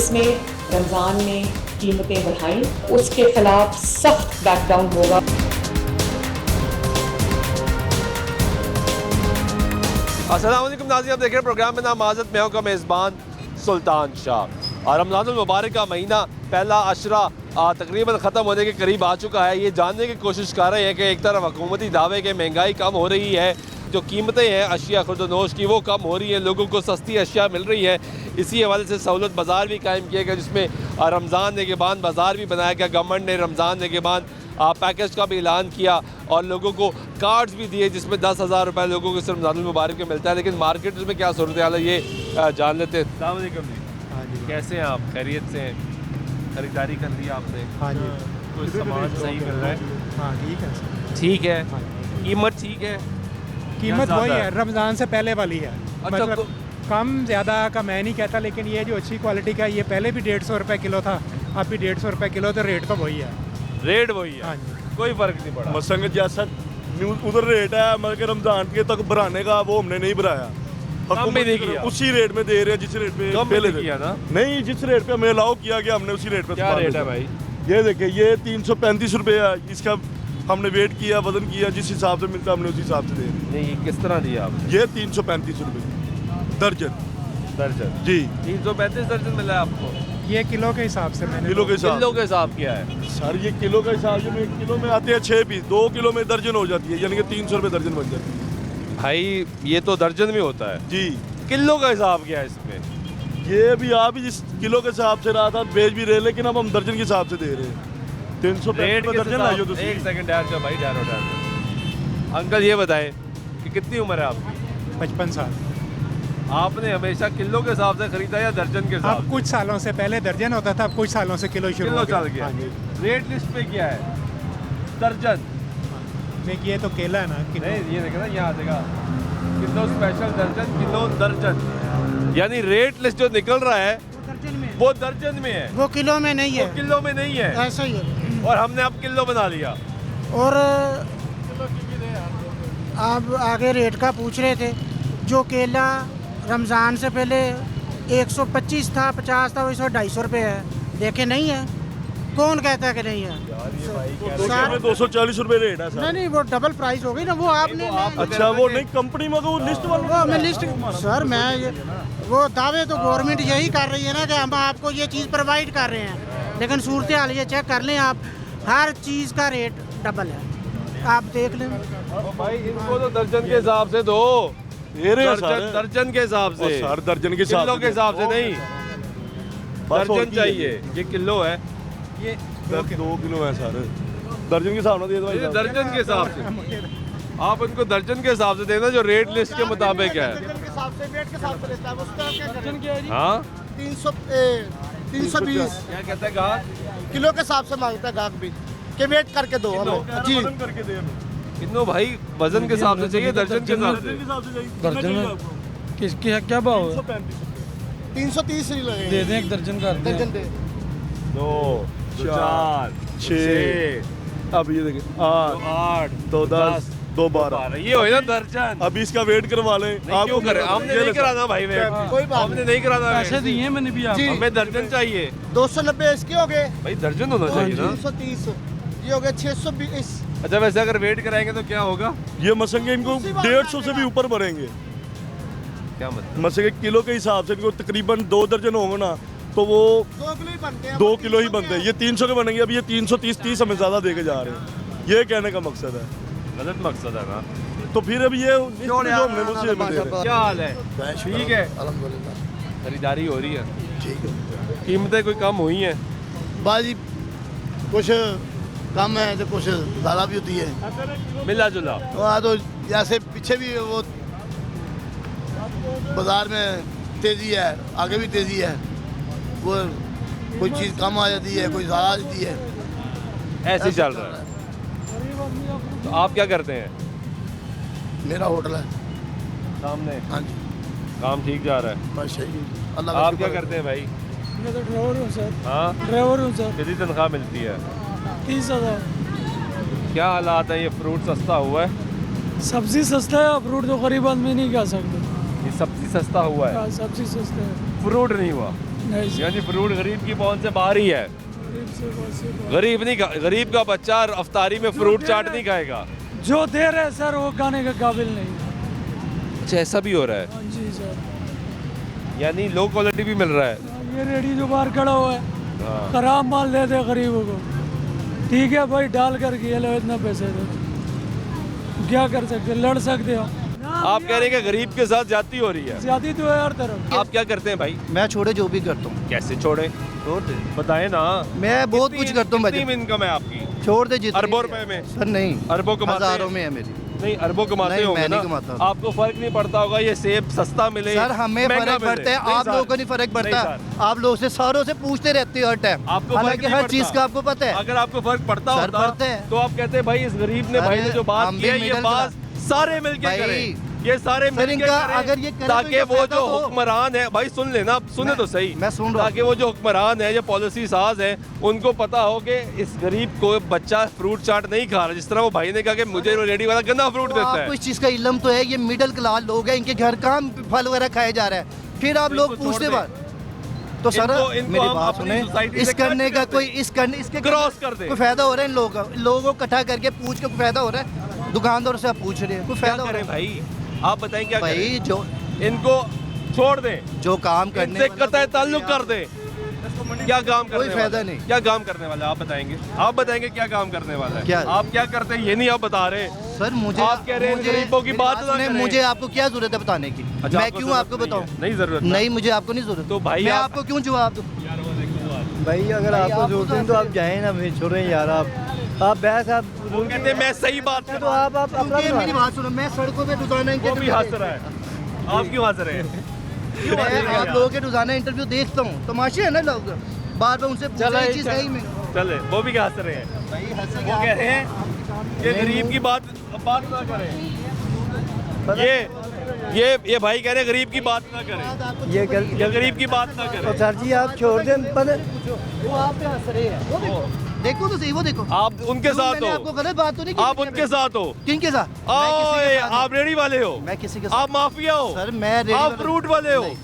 जिसने रमज़ान में कीमतें बढ़ाई उसके खिलाफ सख्त बैकडाउन होगा। अस्सलाम वालेकुम नाज़रीन, आप देख रहे हैं प्रोग्राम में नाम आज़त, मैं हूं का मेज़बान सुल्तान शाह। और रमज़ानुल मुबारक का महीना पहला अशरा तकरीबन ख़त्म होने के करीब आ चुका है। ये जानने की कोशिश कर रहे हैं कि एक तरफ हुकूमती दावे के महंगाई कम हो रही है, जो कीमतें हैं अशिया खुर्दनोश की वो कम हो रही हैं, लोगों को सस्ती अशिया मिल रही है। इसी हवाले से सहूलत बाज़ार भी कायम किया गया, जिसमें रमज़ान नेगेबान बाज़ार भी बनाया गया। गवर्नमेंट ने रमज़ान नेगेबान पैकेज का भी ऐलान किया और लोगों को कार्ड्स भी दिए जिसमें 10,000 रुपये लोगों को सिर्फ रमज़ानुल मुबारक में मिलता है। लेकिन मार्केट में क्या सूरत हाल है ये जान लेते हैं। अस्सलाम वालेकुम जी। हाँ जी, कैसे हैं आप? खैरियत से हैं? खरीदारी कर ली आपने? हाँ जी, कुछ सामान सही मिल रहा है? हाँ ठीक है सर। ठीक है। हाँ, कीमत ठीक है? कीमत क्या वही ज़्यादा है, रमज़ान से पहले वाली है। अच्छा, मतलब कम ज़्यादा का मैं नहीं कहता, लेकिन ये जो अच्छी क्वालिटी का ये पहले भी 150 रुपये किलो था, अब भी 150 रुपये किलो, तो रेट तो वही है। रेट वही है? हाँ जी, कोई फर्क नहीं पड़ा? मसंग जैसा उधर रेट है, मतलब कि रमजान के तक बढ़ाने का वो हमने नहीं बढ़ाया। कम भी नहीं किया? उसी रेट में दे रहे हैं जिस रेट पे कम पहले नहीं किया ना? नहीं, जिस रेट पे हमें अलाउ किया गया हमने उसी रेट पे। क्या रेट है भाई? ये देखिए, ये 335 रुपये है। इसका हमने वेट किया, वजन किया, जिस हिसाब से मिलता हमने उसी हिसाब से दे रहे। नहीं, किस तरह दिया आपने? ये 335 रुपये दर्जन जी। 335 दर्जन मिला है आपको? ये किलो के हिसाब से मैंने किलो के हिसाब किलो के हिसाब किया है? सर, ये किलो का हिसाब से एक किलो में आते हैं 6 पीस, 2 किलो में दर्जन हो जाती है, यानी कि 300 रुपये दर्जन बन जाती है। भाई ये तो दर्जन में होता है, जी, किलो का हिसाब क्या है इसमें? ये भी आप ही जिस किलो के हिसाब से रहा था बेच भी रहे, लेकिन अब हम दर्जन के हिसाब से दे रहे हैं। 300 रेट के दर्जन लाइयो तो एक सेकंड यार, जो भाई ठहरो। अंकल ये बताएं कि कितनी उम्र है आपकी? 55 साल। आपने हमेशा किलो के हिसाब से खरीदा या दर्जन के हिसाब अब से? कुछ सालों से पहले दर्जन होता था, अब कुछ सालों से किलो शुरू किलो हो गया। चल गया। हाँ जी। रेट लिस्ट पे क्या है? दर्जन नहीं, ये तो केला है ना, किलो। नहीं, ये देखना यहाँ देगा किलो स्पेशल दर्जन, किलो दर्जन, यानी रेट लिस्ट जो निकल रहा है वो दर्जन में है, वो किलो में नहीं वो है, किलो में नहीं है। ऐसा ही है। और हमने अब किलो बना लिया। और आप आगे रेट का पूछ रहे थे, जो केला रमज़ान से पहले 125 था, 50 था, वो इस वक्त 250 रुपये है। देखे नहीं है, कौन कहता है कि नहीं है? में 240 रुपये रेट है सर। नहीं, वो डबल प्राइस हो गई ना, वो आपने अच्छा, वो नहीं कंपनी में वो लिस्ट वो मैं लिस्ट सर, वो दावे तो गवर्नमेंट यही कर रही है ना कि हम आपको ये चीज़ प्रोवाइड कर रहे हैं, लेकिन सूरत हाल ये चेक कर लें आप, हर चीज़ का रेट डबल है, आप देख लें। भाई इनको तो दर्जन के हिसाब से दो, दर्जन के हिसाब से सर, दर्जन के किलो के हिसाब से नहीं, दर्जन चाहिए। ये किलो है, ये 2 किलो है सर, दर्जन के हिसाब से दे दो। ये दर्जन के हिसाब से आप उनको दर्जन के हिसाब से देना, जो रेट लिस्ट के मुताबिक है। हाँ, 320 क्या कहते हैं गाहक? किलो के हिसाब से मांगता है गाहक भी, कि वेट करके दो हमें जी। करके दे हमें। किन्नो भाई वजन के हिसाब से चाहिए, दर्जन के हिसाब से? दर्जन में किसकी क्या भाव है? 330 ही लगेगा। दे दें, एक दर्जन कर दें। दर्जन दे 2 4 6, अब ये देखिए 8 2 10 2 12। ये हो ना दर्जन। अभी इसका वेट करवा लें। नहीं, क्यों करे? हमने नहीं कराना भाई, वेट कोई बात हमने नहीं कराना पैसे वेट। दिए मैंने भी आप। जी। हमें दर्जन चाहिए 290 इसके हो गए, भाई, दर्जन होना चाहिए ना। 330 ये हो गया 620। अच्छा, वैसे अगर वेट कराएंगे तो क्या होगा? ये मसंगे इनको 150 से भी ऊपर भरेंगे। क्या मतलब? मसंगे किलो के हिसाब से इनको तकरीबन 2 दर्जन होंगे ना, तो वो 2 किलो ही बनते हैं। 2 किलो ही बनते हैं। ये 300 के बनेंगे, अब ये 330 हमें ज़्यादा देके जा रहे हैं। ये कहने का मकसद है। गलत मकसद है ना। तो फिर अब ये हमने मुझसे क्या हाल है? ठीक है, खरीदारी हो रही है, ठीक है कीमतें कोई कम हुई हैं? बाजी, कुछ कम है तो कुछ ज़्यादा भी होती है। मिला जुला? तो जैसे पीछे भी वो बाज़ार में तेज़ी है, आगे भी तेज़ी है, वो कोई चीज़ कम आ जाती है, कोई ज़्यादा आ जाती है, ऐसे ही चल रहा है। तो आप क्या करते हैं? मेरा होटल है सामने। हाँ जी, काम ठीक जा रहा है? बस सही। अल्लाह का आप शुक्र क्या है। करते हैं भाई? मैं तो ड्राइवर हूँ सर। हाँ, ड्राइवर हूँ सर। कितनी तनख्वाह मिलती है? 30,000। क्या हालात है? ये फ्रूट सस्ता हुआ है? सब्जी सस्ता है, फ्रूट तो गरीब आदमी नहीं खा सकते। ये सब्जी सस्ता हुआ है, सब्जी सस्ता है। फ्रूट नहीं हुआ। नहीं सर, यानी फ्रूट गरीब की पहुंच से बाहर ही है। गरीब से बहुत से बहुत। गरीब नहीं गरीब का बच्चा अफ्तारी में फ्रूट चाट नहीं खाएगा। जो दे रहे हैं सर वो खाने के काबिल नहीं। अच्छा ऐसा भी हो रहा है, हाँ जी सर, यानी लो क्वालिटी भी मिल रहा है। ये रेडी जो बाहर खड़ा हुआ है हाँ। खराब माल दे दे गरीबों को, ठीक है भाई डाल कर ये लो इतना पैसे दे, क्या कर सकते, लड़ सकते हो। आप कह रहे हैं कि गरीब के साथ ज्यादती हो रही है। ज्यादा तो है हर तरफ। आप क्या करते हैं भाई? मैं छोड़े जो भी करता हूँ कैसे छोड़े? छोड़ दे। बताएं ना। मैं बहुत कुछ करता हूँ कितनी भाई, इनकम है आपकी? छोड़ दे जितनी अरबों रुपए में? सर नहीं, अरबों कमाते हैं? हजारों में है मेरी। नहीं अरबों कमाते नहीं, होंगे मैं नहीं ना? कमाता। आपको फर्क नहीं पड़ता होगा ये सेब सस्ता मिले सर हमें महंगा फर्क मिले? पड़ता है, नहीं आप सर। लोगों को नहीं फर्क नहीं पड़ता। सर। आप लोग से सारों से पूछते रहते हो हर टाइम, आपको फर्क हालांकि नहीं हर पड़ता। चीज का आपको पता है। अगर आपको फर्क पड़ता सर, होता पड़ता है। तो आप कहते भाई इस गरीब ने भाई ने जो बात हम की है भी ये मिडिल बात सारे मिलके भाई, करें, ये सारे सर, मिलके इनका करें, अगर ये करें तो ताकि इनका वो फायदा जो तो हो। हुक्मरान है भाई सुन लेना, सुने तो सही, मैं सुन रहा हूँ। ताकि वो जो हुक्मरान है या पॉलिसी साज है उनको पता हो कि इस गरीब को बच्चा फ्रूट चाट नहीं खा रहा, जिस तरह वो भाई ने कहा कि मुझे रेडी वाला गंदा फ्रूट तो देता आपको है। इस चीज का इल्म तो है, ये मिडिल क्लास लोग हैं, इनके घर काम फल वगैरह खाए जा रहा है, फिर आप तो लोग इसको पूछते छोड़ बात तो सर इनको मेरी हम बात अपनी सुने, सोसाइटी इस से करने कट का कर कोई दें। इस करने इसके क्रॉस कर दे। कोई फायदा हो रहा है इन लोगों का, लोगों को इकट्ठा करके पूछ के कोई फायदा हो रहा है? दुकानदारों से आप पूछ रहे हैं, कोई क्या फायदा हो करें रहा है? भाई? आप बताएं क्या भाई करें? जो इनको छोड़ दें, जो काम करने इनसे वाला कतई वो ताल्लुक करिए कर दें। क्या काम करने कोई वाला फायदा है? नहीं। क्या काम करने वाला है आप बताएंगे? आप बताएंगे क्या काम करने वाला है? क्या? आप क्या करते हैं ये नहीं आप बता रहे। सर मुझे आप कह रहे हैं मुझे- गरीबों की मेरी बात ना सुने, करें। मुझे आपको क्या जरूरत है बताने की? अच्छा, मैं क्यों जरूरत आपको नहीं है। बताऊं? नहीं जरूरत ना। नहीं, मुझे आपको नहीं जरूरत। तो भाई मैं आप- आपको क्यों जवाब दूं? भाई अगर भाई, आपको आप जरूरत है तो आप जाएं ना, फिर छोड़ें यार। आप बहस आप वो कहते हैं मैं सही बात कर तो आप अपना क्योंकि मेरी बात सुनो, मैं सड़कों पे रोजाना वो भी हंस रहा है। आप क्यों हंस रहे हैं? क्यों हंस मैं रहे हैं आप यार? लोगों के रोजाना इंटरव्यू देखता हूँ, तमाशे है ना लोग, बार बार उनसे पूछा ये चीज सही में। चले वो भी क्या हंस रहे हैं? भाई हंसे वो कह रहे हैं कि गरीब की बात ना करें। ये भाई कह रहे हैं गरीब की बात ना करें, ये या गरीब की बात ना तो करें। सर जी आप छोड़ दें पर वो आप पे हंस रहे हैं, वो देखो तो सही, वो देखो। आप उनके साथ मैंने आपको हो, गलत बात तो नहीं की? आप उनके साथ हो। किनके साथ? मैं किसी ओए के साथ नहीं। आप रेडी वाले हो, मैं किसी के साथ आप माफिया हो, सर मैं रेडी आप वाला- फ्रूट वाले हो। नहीं,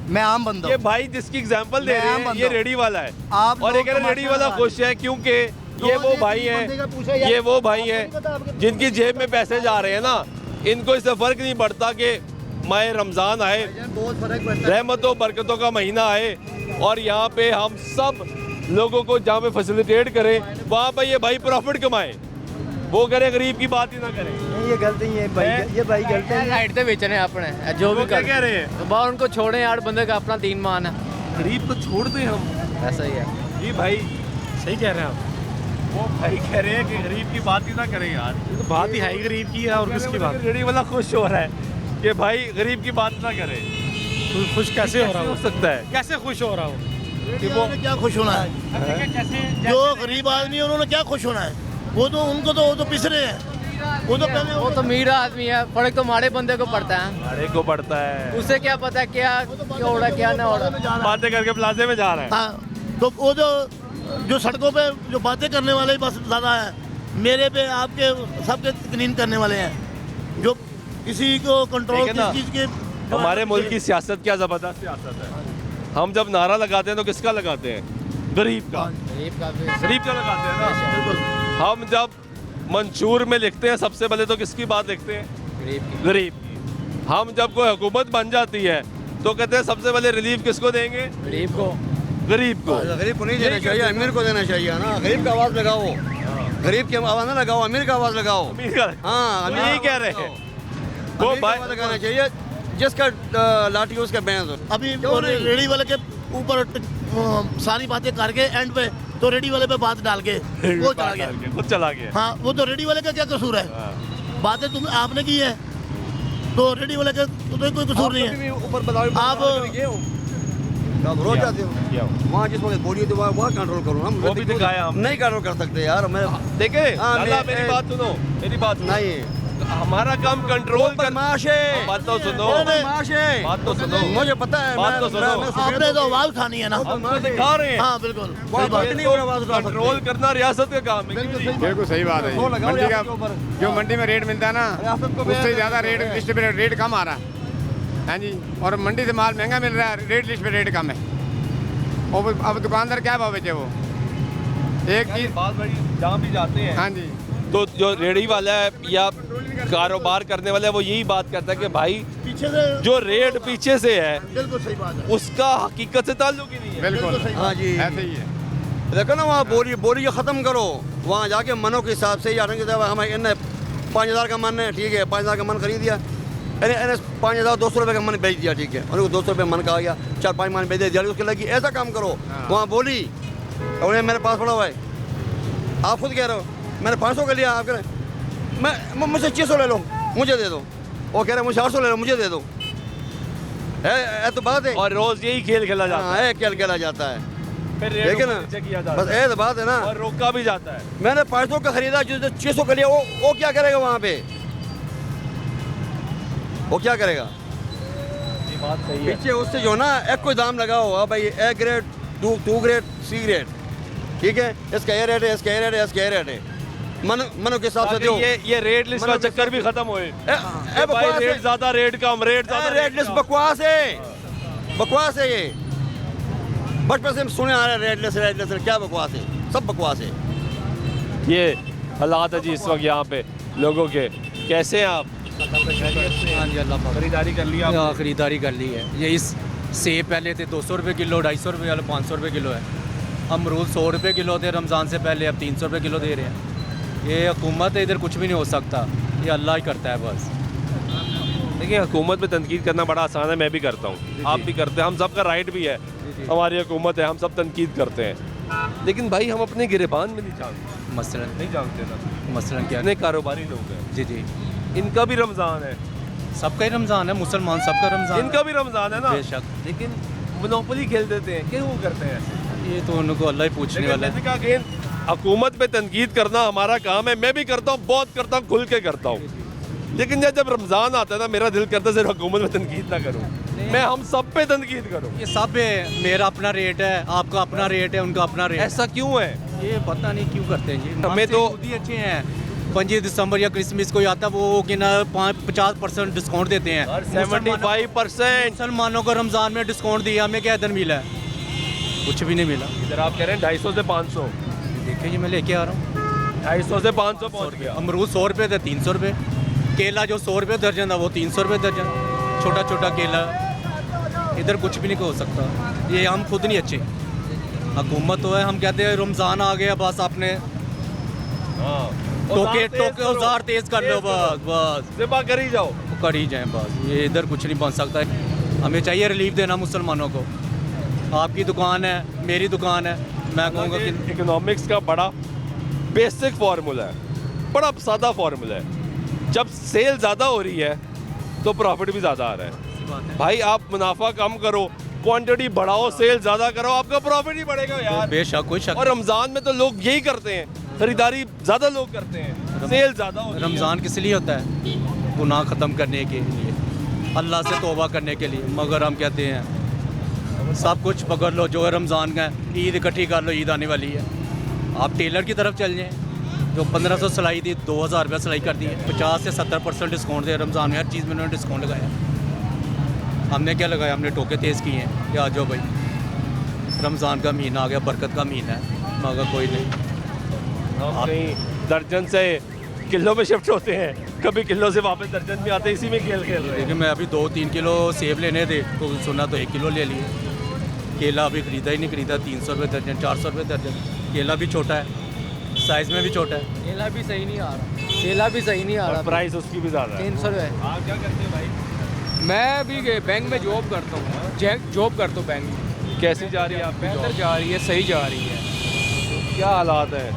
मैं आम बंदा ये हूँ। भाई जिसकी एग्जांपल दे मैं रहे आम हैं बंदा ये हूँ। रेडी वाला है, आप और लोग एक रेडी तमाशा वाला लगा खुश है क्योंकि ये वो भाई बंदे का पूछा हैं, यार। ये वो भाई नहीं पता हैं आपके- जिनकी जेब में पैसे जा रहे हैं ना, इनको इससे फर्क नहीं पड़ता कि माह रमजान आए, बहुत फर्क पड़ता है। रहमतों बरकतों का महीना आए, और यहाँ पे हम सब लोगों को जहाँ पे फैसिलिटेट करें वहाँ पे ये भाई प्रॉफिट कमाए, वो करें गरीब की बात ही ना करें। नहीं ये गलत ही है भाई, ये भाई गलत है। साइड से बेचने अपने जो वो भी क्या कर कह रहे हैं? तो बाहर उनको छोड़े यार, बंदे का अपना दीन मान है, गरीब को छोड़ दें हम, ऐसा ही है। जी भाई सही कह रहे हैं आप, वो भाई कह रहे हैं कि गरीब की बात ही ना करें यार। बात ही है ही गरीब की है और किसकी बात? रेडी वाला खुश हो रहा है कि भाई गरीब की बात ना करें। खुश कैसे हो रहा हो हो? सकता है कैसे खुश हो रहा हो? कि वो क्या खुश होना है? जो गरीब आदमी है उन्होंने क्या खुश होना है? वो तो पिस रहे हैं, वो तो पहले वो तो मीरा आदमी है, फर्क तो हमारे बंदे को पड़ता है, भाड़े को पड़ता है, उसे क्या पता क्या हो रहा क्या ना हो रहा। बातें करके प्लाजे में जा रहा है। हाँ, तो वो जो सड़कों पे जो बातें करने वाले बस ज़्यादा है, मेरे पे आपके सबके तकनीन करने वाले हैं, जो किसी को कंट्रोल ठीक है ना? किस चीज़ के हमारे मुल्क की सियासत क्या जबरदस्त सियासत है। हम जब नारा लगाते हैं तो किसका लगाते हैं? गरीब का, गरीब का भी गरीब का लगाते हैं ना। हम जब मंशूर में लिखते हैं सबसे पहले तो किसकी बात लिखते हैं? गरीब की। गरीब की। हम जब कोई हुकूमत बन जाती है तो कहते हैं सबसे पहले रिलीफ किसको देंगे? गरीब को। गरीब को। गरीब को नहीं देना चाहिए, अमीर को देना चाहिए ना। गरीब का आवाज लगाओ, गरीब की आवाज ना लगाओ, अमीर का आवाज लगाओ। अमीर का, हाँ, तो अमीर यही का कह रहे हैं वो वो भाई भाई लगाना चाहिए जिसका लाठी उसका बैंस हो। अभी क्यों नहीं? रेडी वाले के ऊपर सारी बातें करके एंड पे तो रेडी वाले पे बात डाल के वो चला गया। खुद चला गया। हाँ, वो तो रेडी वाले का क्या कसूर है? बातें तुम आपने की है तो रेडी वाले का तो कोई कसूर नहीं है। ऊपर बताओ आप रोज जाते हो वहाँ जिस वक्त बोलिए तो वहाँ कंट्रोल करो ना। वो भी दिखाया हम। नहीं कंट्रोल कर सकते यार। मैं देखे हाँ, लाला, मैं- मेरी बात सुनो, मेरी बात सुनो। नहीं, हमारा काम कंट्रोल कर। बदमाश है, बात तो सुनो, बदमाश है। बात तो सुनो, मुझे पता है। बात तो सुनो। आपने तो आवाज उठानी है ना। हम तो दिखा रहे हैं। हाँ बिल्कुल, वहाँ सही बात बात है। नहीं हो रहा, आवाज उठा सकते। कंट्रोल करना रियासत का काम है। बिल्कुल सही बात है। वो लगाओ मंडी का रियासत के ऊपर। जो मंडी में रेट मिलता है ना, रियासत को उससे बयान ज़्यादा करना रेट है। लिस्ट पे रेट कम आ रहा है। हाँ जी, और मंडी से माल महंगा मिल रहा है, रेट लिस्ट पे रेट कम है। अब दुकानदार क्या भाव बेचे वो एक चीज बात बड़ी जहाँ भी जाते हैं हाँ जी तो जो रेडी वाला है या कारोबार करने वाला है वो यही बात करता है कि भाई पीछे से जो रेट पीछे से है बिल्कुल सही बात है, उसका हकीकत से ताल्लुक ही नहीं है। बिल्कुल हाँ जी ऐसे ही है। देखो ना वहाँ बोरी बोरी को ख़त्म करो, वहाँ जाके मनों के हिसाब से या हमें इन्हें 5,000 का मन है, ठीक है 5,000 का मन खरीद दिया, इन्हें 5,200 रुपये का मन बेच दिया, ठीक है उनको 200 रुपये मन का आ गया, 4-5 मन बेच दिया, उसके लगी ऐसा काम करो। वहाँ बोली और मेरे पास पड़ा हुआ है, आप खुद कह रहे हो मैंने 500 का लिया, आप कह रहे मैं मुझसे 600 ले लो मुझे दे दो, वो कह रहे मुझे 800 ले लो मुझे दे दो, है तो बात है। और रोज यही खेल खेला जाता है, खेल खेला जाता है, फिर ठीक है ना, बस ये तो बात है ना। और रोका भी जाता है। मैंने 500 का खरीदा, जो 600 का लिया वो क्या करेगा वहाँ पे, वो क्या करेगा? ये बात सही है। पीछे उससे जो ना एक कोई दाम लगाओ, अब भाई A grade 2 grade C grade, ठीक है इसका ये रेट है, इसका ये रेट है, इसका ये रेट है, मनो के हिसाब से दो। ये रेट लिस्ट का चक्कर भी खत्म होए। भाई रेट ज्यादा रेट कम, रेट ज्यादा रेट लिस्ट बकवास है, बकवास है ये, बचपन से हम सुने आ रहे हैं रेट लिस्ट क्या बकवास है, सब बकवास है। ये हालात है जी इस वक्त यहाँ पे लोगों के। कैसे हैं आप? हाँ जी अल्लाह खरीदारी कर लिया? हाँ खरीदारी कर ली है। ये इस सेब पहले थे 200 रुपये किलो, 250 रुपये वाले 500 रुपये किलो है। अमरूद 100 रुपये किलो थे रमज़ान से पहले, अब 300 रुपये किलो दे रहे हैं। ये हुकूमत है, इधर कुछ भी नहीं हो सकता, ये अल्लाह ही करता है बस। देखिए हुकूमत पे तनकीद करना बड़ा आसान है, मैं भी करता हूँ, आप भी करते हैं, हम सबका राइट भी है, हमारी हुकूमत है, हम सब तनकीद करते हैं। लेकिन भाई हम अपने गिरेबान में नहीं जानते, मसलन नहीं जानते ना, मसलन क्या, इतने कारोबारी लोग हैं। जी जी इनका भी रमज़ान है, सबका ही रमज़ान है, मुसलमान सबका रमज़ान, इनका भी रमज़ान है ना, बेशक, लेकिन मोनोपोली खेल देते हैं, क्यों करते हैं ऐसे? ये तो उनको अल्लाह ही पूछने वाला है। हुकूमत पे तनकीद करना हमारा काम है, मैं भी करता हूँ, बहुत करता हूँ, खुल के करता हूँ। लेकिन जब रमज़ान आता है ना, मेरा दिल करता है सिर्फ हुकूमत पे तनकीद ना करूँ, मैं हम सब पे तनकीद करूँ। ये सब है, मेरा अपना रेट है, आपका अपना रेट है, उनका अपना रेट। ऐसा क्यों है? ये पता नहीं क्यों करते हैं जी। हमें तो खुद ही अच्छे हैं, 25 दिसंबर या क्रिसमस को आता है वो कि ना 50% डिस्काउंट देते हैं, 75%। मुसलमानों को रमज़ान में डिस्काउंट दिया, हमें क्या इधर मिला है? कुछ भी नहीं मिला। इधर आप कह रहे हैं 250 से 500, देखिए जी मैं लेके आ रहा हूँ, 250 से 500 पहुँच गया। अमरूद 100 रुपये थे 300 रुपये, केला जो 100 रुपये दर्जन था वो 300 रुपये दर्जन, छोटा छोटा केला। इधर कुछ भी नहीं हो सकता, ये हम खुद नहीं अच्छे, हुकूमत तो है, हम कहते हैं रमज़ान आ गया बस आपने टोके औजार तेज कर लो, बस ज़िबा कर ही जाओ, कर ही जाए बस। ये इधर कुछ नहीं बन सकता, हमें चाहिए रिलीफ देना मुसलमानों को। आपकी दुकान है, मेरी दुकान है, मैं कहूँगा कि इकोनॉमिक्स का बड़ा बेसिक फार्मूला है, बड़ा सादा फार्मूला है। जब सेल ज़्यादा हो रही है तो प्रॉफिट भी ज़्यादा आ रहा है। भाई आप मुनाफा कम करो, क्वांटिटी बढ़ाओ, सेल ज़्यादा करो, आपका प्रॉफिट ही बढ़ेगा यार, बेशक कोई शक। और रमज़ान में तो लोग यही करते हैं, खरीदारी ज़्यादा लोग करते हैं, सेल ज़्यादा होती है। रमज़ान किस लिए होता है? गुनाह ख़त्म करने के लिए, अल्लाह से तौबा करने के लिए। मगर हम कहते हैं सब कुछ पकड़ लो जो है रमज़ान का, ईद इकट्ठी कर लो, ईद आने वाली है। आप टेलर की तरफ चल जाएँ, जो 1500 सिलाई थी 2000 रुपये सिलाई कर दी है, 50 से 70% डिस्काउंट दे रमज़ान में, हर चीज़ में उन्होंने डिस्काउंट लगाया। हमने क्या लगाया? हमने टोके तेज़ किए हैं कि आ जाओ भाई, रमज़ान का महीना आ गया, बरकत का महीना है, मगर कोई नहीं। आप कहीं दर्जन से किलो में शिफ्ट होते हैं, कभी किलो से वापस दर्जन में आते हैं, इसी में खेल खेल रहे हैं। देखिए मैं अभी 2-3 किलो सेब लेने थे तो सुना तो 1 किलो ले लिए। केला अभी ख़रीदा ही नहीं, खरीदा 300 रुपये दर्जन, 400 रुपये दर्जन। केला भी छोटा है, साइज़ में भी छोटा है, केला भी सही नहीं आ रहा, केला भी सही नहीं आ रहा, प्राइस उसकी भी ज़्यादा है, 300 रुपये। आप क्या करते हैं भाई? मैं भी बैंक में जॉब करता हूँ, जॉब करता हूँ बैंक में। कैसी जा रही है आपकी? बेहतर जा रही है, सही जा रही है। क्या हालात हैं?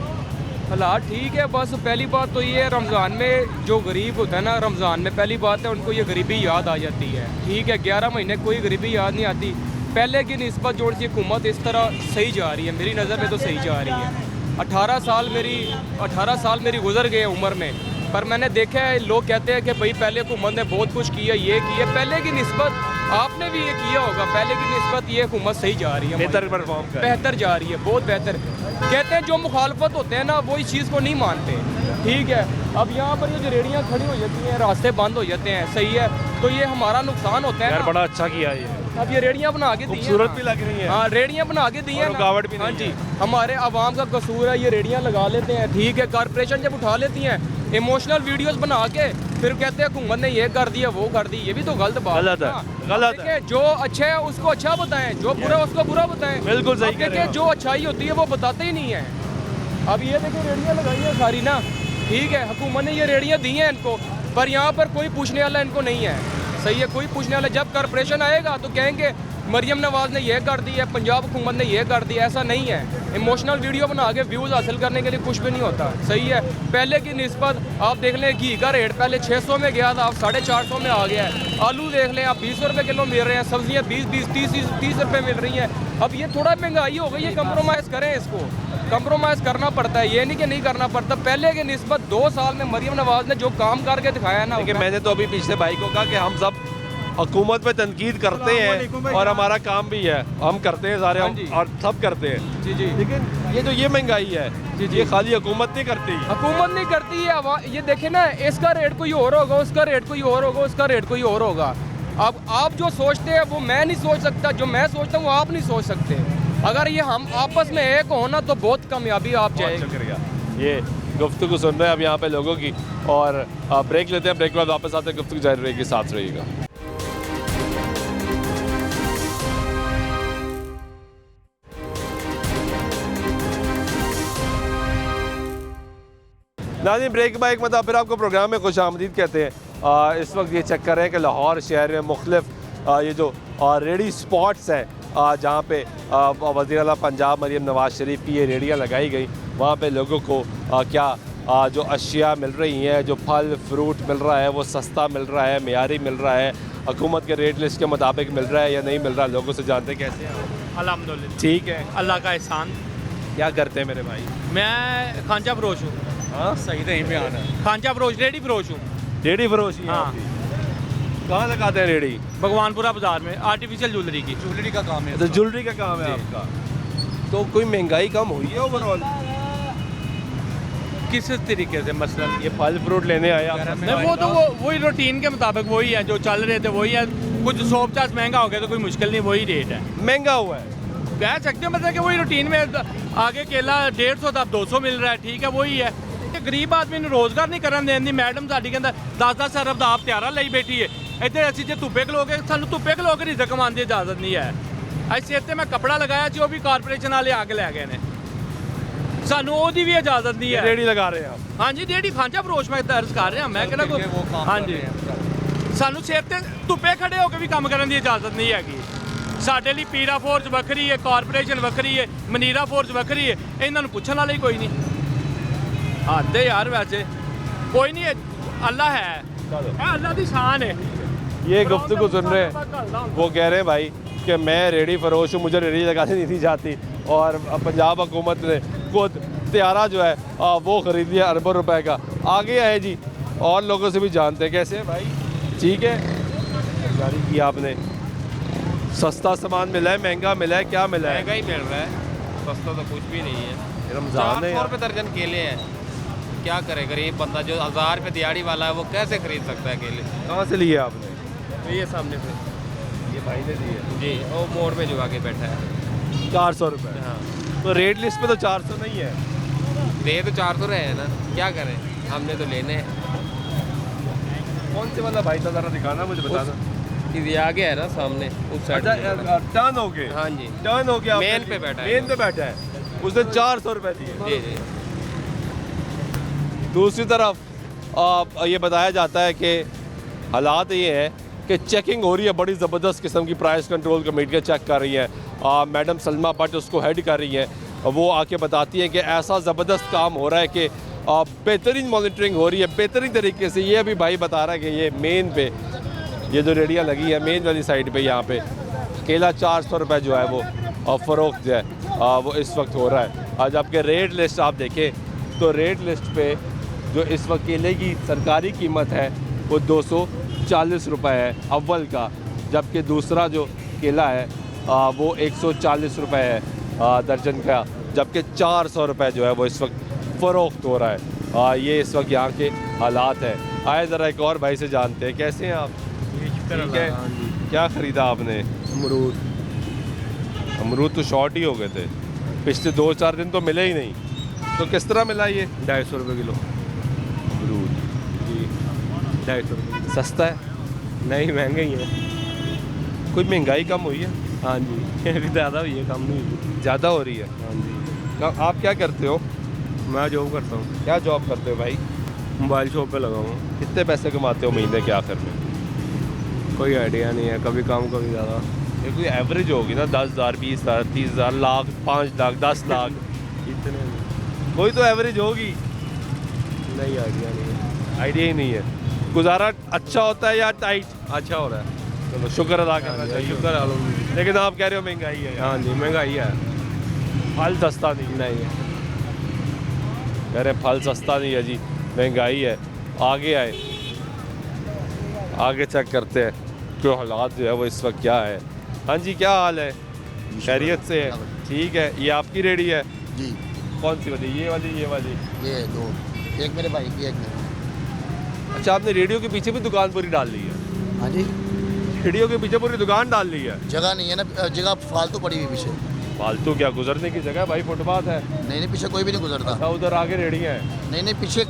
हालात ठीक है, बस पहली बात तो ये है, रमज़ान में जो गरीब होता है ना, रमज़ान में पहली बात है उनको ये गरीबी याद आ जाती है। ठीक है 11 महीने कोई गरीबी याद नहीं आती। पहले की निस्बत जो सी हुकूमत इस तरह सही जा रही है, मेरी नज़र में तो सही जा रही है। 18 साल मेरी गुजर गए उम्र में, पर मैंने देखा है लोग कहते हैं कि भाई पहले हुकूमत ने बहुत कुछ किया, ये किया, पहले की निस्बत आपने भी ये किया होगा, पहले की निस्बत ये हुकूमत सही जा रही है, बेहतर परफॉर्म कर, बेहतर जा रही है, बहुत बेहतर। कहते हैं जो मुखालफत होते हैं ना वो इस चीज़ को नहीं मानते। ठीक है, अब यहाँ पर ये जो रेहड़ियाँ खड़ी हो जाती हैं, रास्ते बंद हो जाते हैं, सही है, तो ये हमारा नुकसान होता है यार, ना। बड़ा अच्छा किया ये। अब ये रेडियाँ बना के दी हैं। खूबसूरत भी लग रही हैं। हाँ, रेडियाँ बना के दी हैं ना। रुकावट भी नहीं हाँ जी, हमारे आवाम का कसूर है, ये रेडियाँ लगा लेते हैं, ठीक है। कॉर्पोरेशन जब उठा लेती हैं इमोशनल वीडियोस बना के, फिर कहते हैं हुकूमत ने ये कर दिया वो कर दी, ये भी तो गलत बात है। गलत है। जो अच्छा है उसको अच्छा बताएं, जो बुरा है उसको बुरा बताएं। बिल्कुल सही कह रहे हैं। जो अच्छाई होती है वो बताते ही नहीं है। अब ये देखिए रेडियाँ लगाई है सारी ना, ठीक है, हुकूमत ने ये रेडियाँ दी हैं इनको, पर यहाँ पर कोई पूछने वाला इनको नहीं है। सही है, कोई पूछने वाला, जब कॉर्पोरेशन आएगा तो कहेंगे मरियम नवाज ने यह कर दी है, पंजाब हुकूमत ने यह कर दिया। ऐसा नहीं है। इमोशनल वीडियो बना के व्यूज़ हासिल करने के लिए कुछ भी नहीं होता। सही है, पहले की निस्बत आप देख लें, घी का रेट पहले 600 में गया था, अब 450 में आ गया है। आलू देख लें, आप 20 रुपये किलो मिल रहे हैं, सब्जियाँ 20-30 रुपये मिल रही हैं। अब ये थोड़ा महंगाई हो गई है, कंप्रोमाइज़ करें, इसको कंप्रोमाइज़ करना पड़ता है, ये नहीं कि नहीं करना पड़ता। पहले की निस्बत 2 साल में मरियम नवाज ने जो काम करके दिखाया ना, मैंने तो अभी पिछले भाई को कहा कि हम सब हुकूमत पे तनकीद करते हैं और हमारा काम भी है, हम करते हैं सारे, हम और सब करते हैं। जी जी, लेकिन ये जो ये महंगाई है जी जी, ये खाली हुकूमत नहीं करती, हुकूमत नहीं करती है। ये देखे ना, इसका रेट कोई और होगा, उसका रेट कोई और होगा, उसका रेट कोई और होगा। अब आप जो सोचते हैं वो मैं नहीं सोच सकता, जो मैं सोचता हूँ वो आप नहीं सोच सकते। अगर ये हम आपस में एक हो ना तो बहुत कामयाबी आप जाएगी। शुक्रिया। ये गुफ्तगू सुन रहे हैं अब यहाँ पे लोगों की, और ब्रेक लेते हैं, ब्रेक के बाद वापस आते हैं, गुफ्तगू जारी रहेगी, साथ रहिएगा। नाज़रीन, ब्रेक बाइक मतलब फिर आपको प्रोग्राम में खुश आमदीद कहते हैं। इस वक्त ये चेक कर रहे हैं कि लाहौर शहर में मुख्तलिफ ये जो रेडी स्पॉट्स हैं जहाँ पे वज़ीर आला पंजाब मरियम नवाज शरीफ की ये रेडियाँ लगाई गई, वहाँ पे लोगों को क्या जो अशिया मिल रही हैं, जो फल फ्रूट मिल रहा है वो सस्ता मिल रहा है, मेयारी मिल रहा है, हुकूमत के रेट लिस्ट के मुताबिक मिल रहा है या नहीं मिल रहा, लोगों से जानते कैसे हैं? अल्हम्दुलिल्लाह ठीक है, अल्लाह का एहसान। क्या करते हैं मेरे भाई? मैं खांचा फरोश हूँ। हाँ, सही नहीं में आना। खांचा फरोश, रेडी फरोश हूँ। रेडी फरोशी? हाँ। कहाँ लगाते हैं रेडी? भगवानपुरा बाजार में, आर्टिफिशियल ज्वेलरी की। ज्वेलरी का काम है। तो ज्वेलरी का काम है आपका? तो कोई महंगाई कम हुई है ओवरऑल? किस तरीके से? मसलन ये फल फ्रूट लेने आए आप? नहीं, वो तो वही रूटीन के मुताबिक वही है जो चल रहे थे, वही है। कुछ 150 महंगा हो गया तो कोई मुश्किल नहीं, वही रेट है। महंगा हुआ है कह सकते हो, मतलब कि वही रूटीन में। आगे केला 150 था, 200 मिल रहा है, ठीक है, वही है। गरीब आदमी ने रोजगार नहीं करन देंदी। मैडम साडी कहंदा 10-10 अरब दा आप त्यारा लई बैठी है। इधर असीं जे धुप्पे खलोगे, सानू धुप्पे खलो के रिज़क कमाने दी इजाजत नहीं है। अस सिर ते मैं कपड़ा लगाया जो भी कारपोरेशन वाले आके लै गए ने, सानू ओदी भी इजाजत नहीं है। रेडी लगा रहे हैं आप? हाँ जी, रेडी खांचा फरोश मैं दर्ज कर रहा। मैं कहना कोई, हाँ जी, सानू सिर ते धुप्पे खड़े होकर भी काम करने की इजाजत नहीं हैगी। साडे लिए पीरा फोर्स वक्री है, कारपोरेशन वक्री है, मनीरा फोर्स वक्री है, इन्होंने पूछने वाला ही कोई नहीं। हद है यार, वैसे कोई नहीं है, अल्लाह है, अल्लाह की शान है। ये गुफ्तगू सुन रहे हैं, वो कह रहे हैं भाई कि मैं रेडी फरोश हूँ, मुझे रेडी लगाने नहीं दी जाती, और पंजाब हुकूमत ने खुद त्यारा जो है वो ख़रीद लिया अरबों रुपए का। आगे आए जी, और लोगों से भी जानते हैं कैसे है भाई। ठीक है, जारी की आपने, सस्ता सामान मिला है, महंगा मिला है, क्या मिला है? महंगा ही मिल रहा है, सस्ता तो कुछ भी नहीं है। रमज़ान है, 400 रुपये दर्जन केले हैं, क्या करे गरीब बंदा जो 1000 रुपये दिहाड़ी वाला है वो कैसे खरीद सकता है केले? कहाँ से लिए आपने? ये सामने से, ये भाई ने दिए जी, वो मोड़ में जो आके बैठा है। 400 रुपये? हाँ। तो रेट लिस्ट पे तो 400 नहीं है। दे तो 400 रहे हैं ना, क्या करें, हमने तो लेने हैं। कौन से वाला भाई था, ज़रा दिखाना मुझे, बताना। ये आगे है ना सामने, उस साइड। टर्न हो गए? हाँ जी, टर्न हो गया, मेन पे बैठा है। मेन पे बैठा है, उसने 400 रुपये दिए। जी जी। दूसरी तरफ ये बताया जाता है कि हालात ये है कि चेकिंग हो रही है, बड़ी ज़बरदस्त किस्म की प्राइस कंट्रोल कमेटियाँ चेक कर रही हैं। मैडम सलमा भट्ट उसको हेड कर रही हैं, वो आके बताती हैं कि ऐसा ज़बरदस्त काम हो रहा है कि बेहतरीन मॉनिटरिंग हो रही है, बेहतरीन तरीके से। ये अभी भाई बता रहा है कि ये मेन पे ये जो रेडियाँ लगी है मेन वाली साइड पे, यहाँ पे केला 400 रुपये जो है वो फ़रोख्त जो है वो इस वक्त हो रहा है। आज आपके रेट लिस्ट आप देखें तो रेट लिस्ट पे जो इस वक्त केले की सरकारी कीमत है वो 240 रुपये है अव्वल का, जबकि दूसरा जो केला है वो 140 रुपये है दर्जन का, जबकि 400 रुपये जो है वो इस वक्त फ़रोख्त हो रहा है। ये इस वक्त यहाँ के हालात हैं। आए ज़रा एक और भाई से जानते हैं, कैसे हैं आप? ठीक है, क्या ख़रीदा आपने? अमरूद अमरूद तो शॉर्ट ही हो गए थे, पिछले 2-4 दिन तो मिले ही नहीं, तो किस तरह मिला ये? 250 रुपये किलो अमरूद जी, 250 रुपये। सस्ता है? नहीं, महंगा ही है। कोई महंगाई कम हुई है? हाँ जी, अभी ज़्यादा हुई है, कम नहीं हुई। ज़्यादा हो रही है? हाँ जी। आप क्या करते हो? मैं जॉब करता हूँ। क्या जॉब करते हो भाई? मोबाइल शॉप पे लगा हूँ। कितने पैसे कमाते हो महीने के आखिर में? कोई आइडिया नहीं है, कभी कम कभी ज़्यादा। ये कोई एवरेज होगी ना, 10,000, 20,000, 30,000, लाख, 5 लाख, 10 लाख, इतने कोई तो एवरेज होगी। नहीं, आइडिया नहीं है। आइडिया ही नहीं है। गुजारा अच्छा होता है या टाइट? अच्छा हो रहा है। चलो शुक्र अदा करना चाहिए। शुक्र है। लेकिन आप कह रहे हो महंगाई है। हाँ जी, महंगाई है। फल सस्ता नहीं नहीं है। कह रहे फल सस्ता नहीं है जी, महंगाई है। आगे आए, आगे चेक करते हैं जो हालात जो है वो इस वक्त क्या है। हाँ जी, क्या हाल है? खैरियत से है? ठीक है। ये आपकी रेडी है जी? कौन सी वाली? ये वाली? ये वाली? ये दो, एक मेरे भाई की, एक मेरे। अच्छा, आपने रेडियो के पीछे भी दुकान पूरी डाल ली है? हाँ जी, रेडियो के पीछे पूरी दुकान डाल ली है? जगह नहीं है ना, जगह फालतू पड़ी हुई पीछे। फालतू क्या, गुजरने की जगह भाई, फुटपाथ है। नहीं, पीछे कोई भी नहीं गुजरता। अच्छा, उधर आगे रेडियाँ हैं? नहीं, पीछे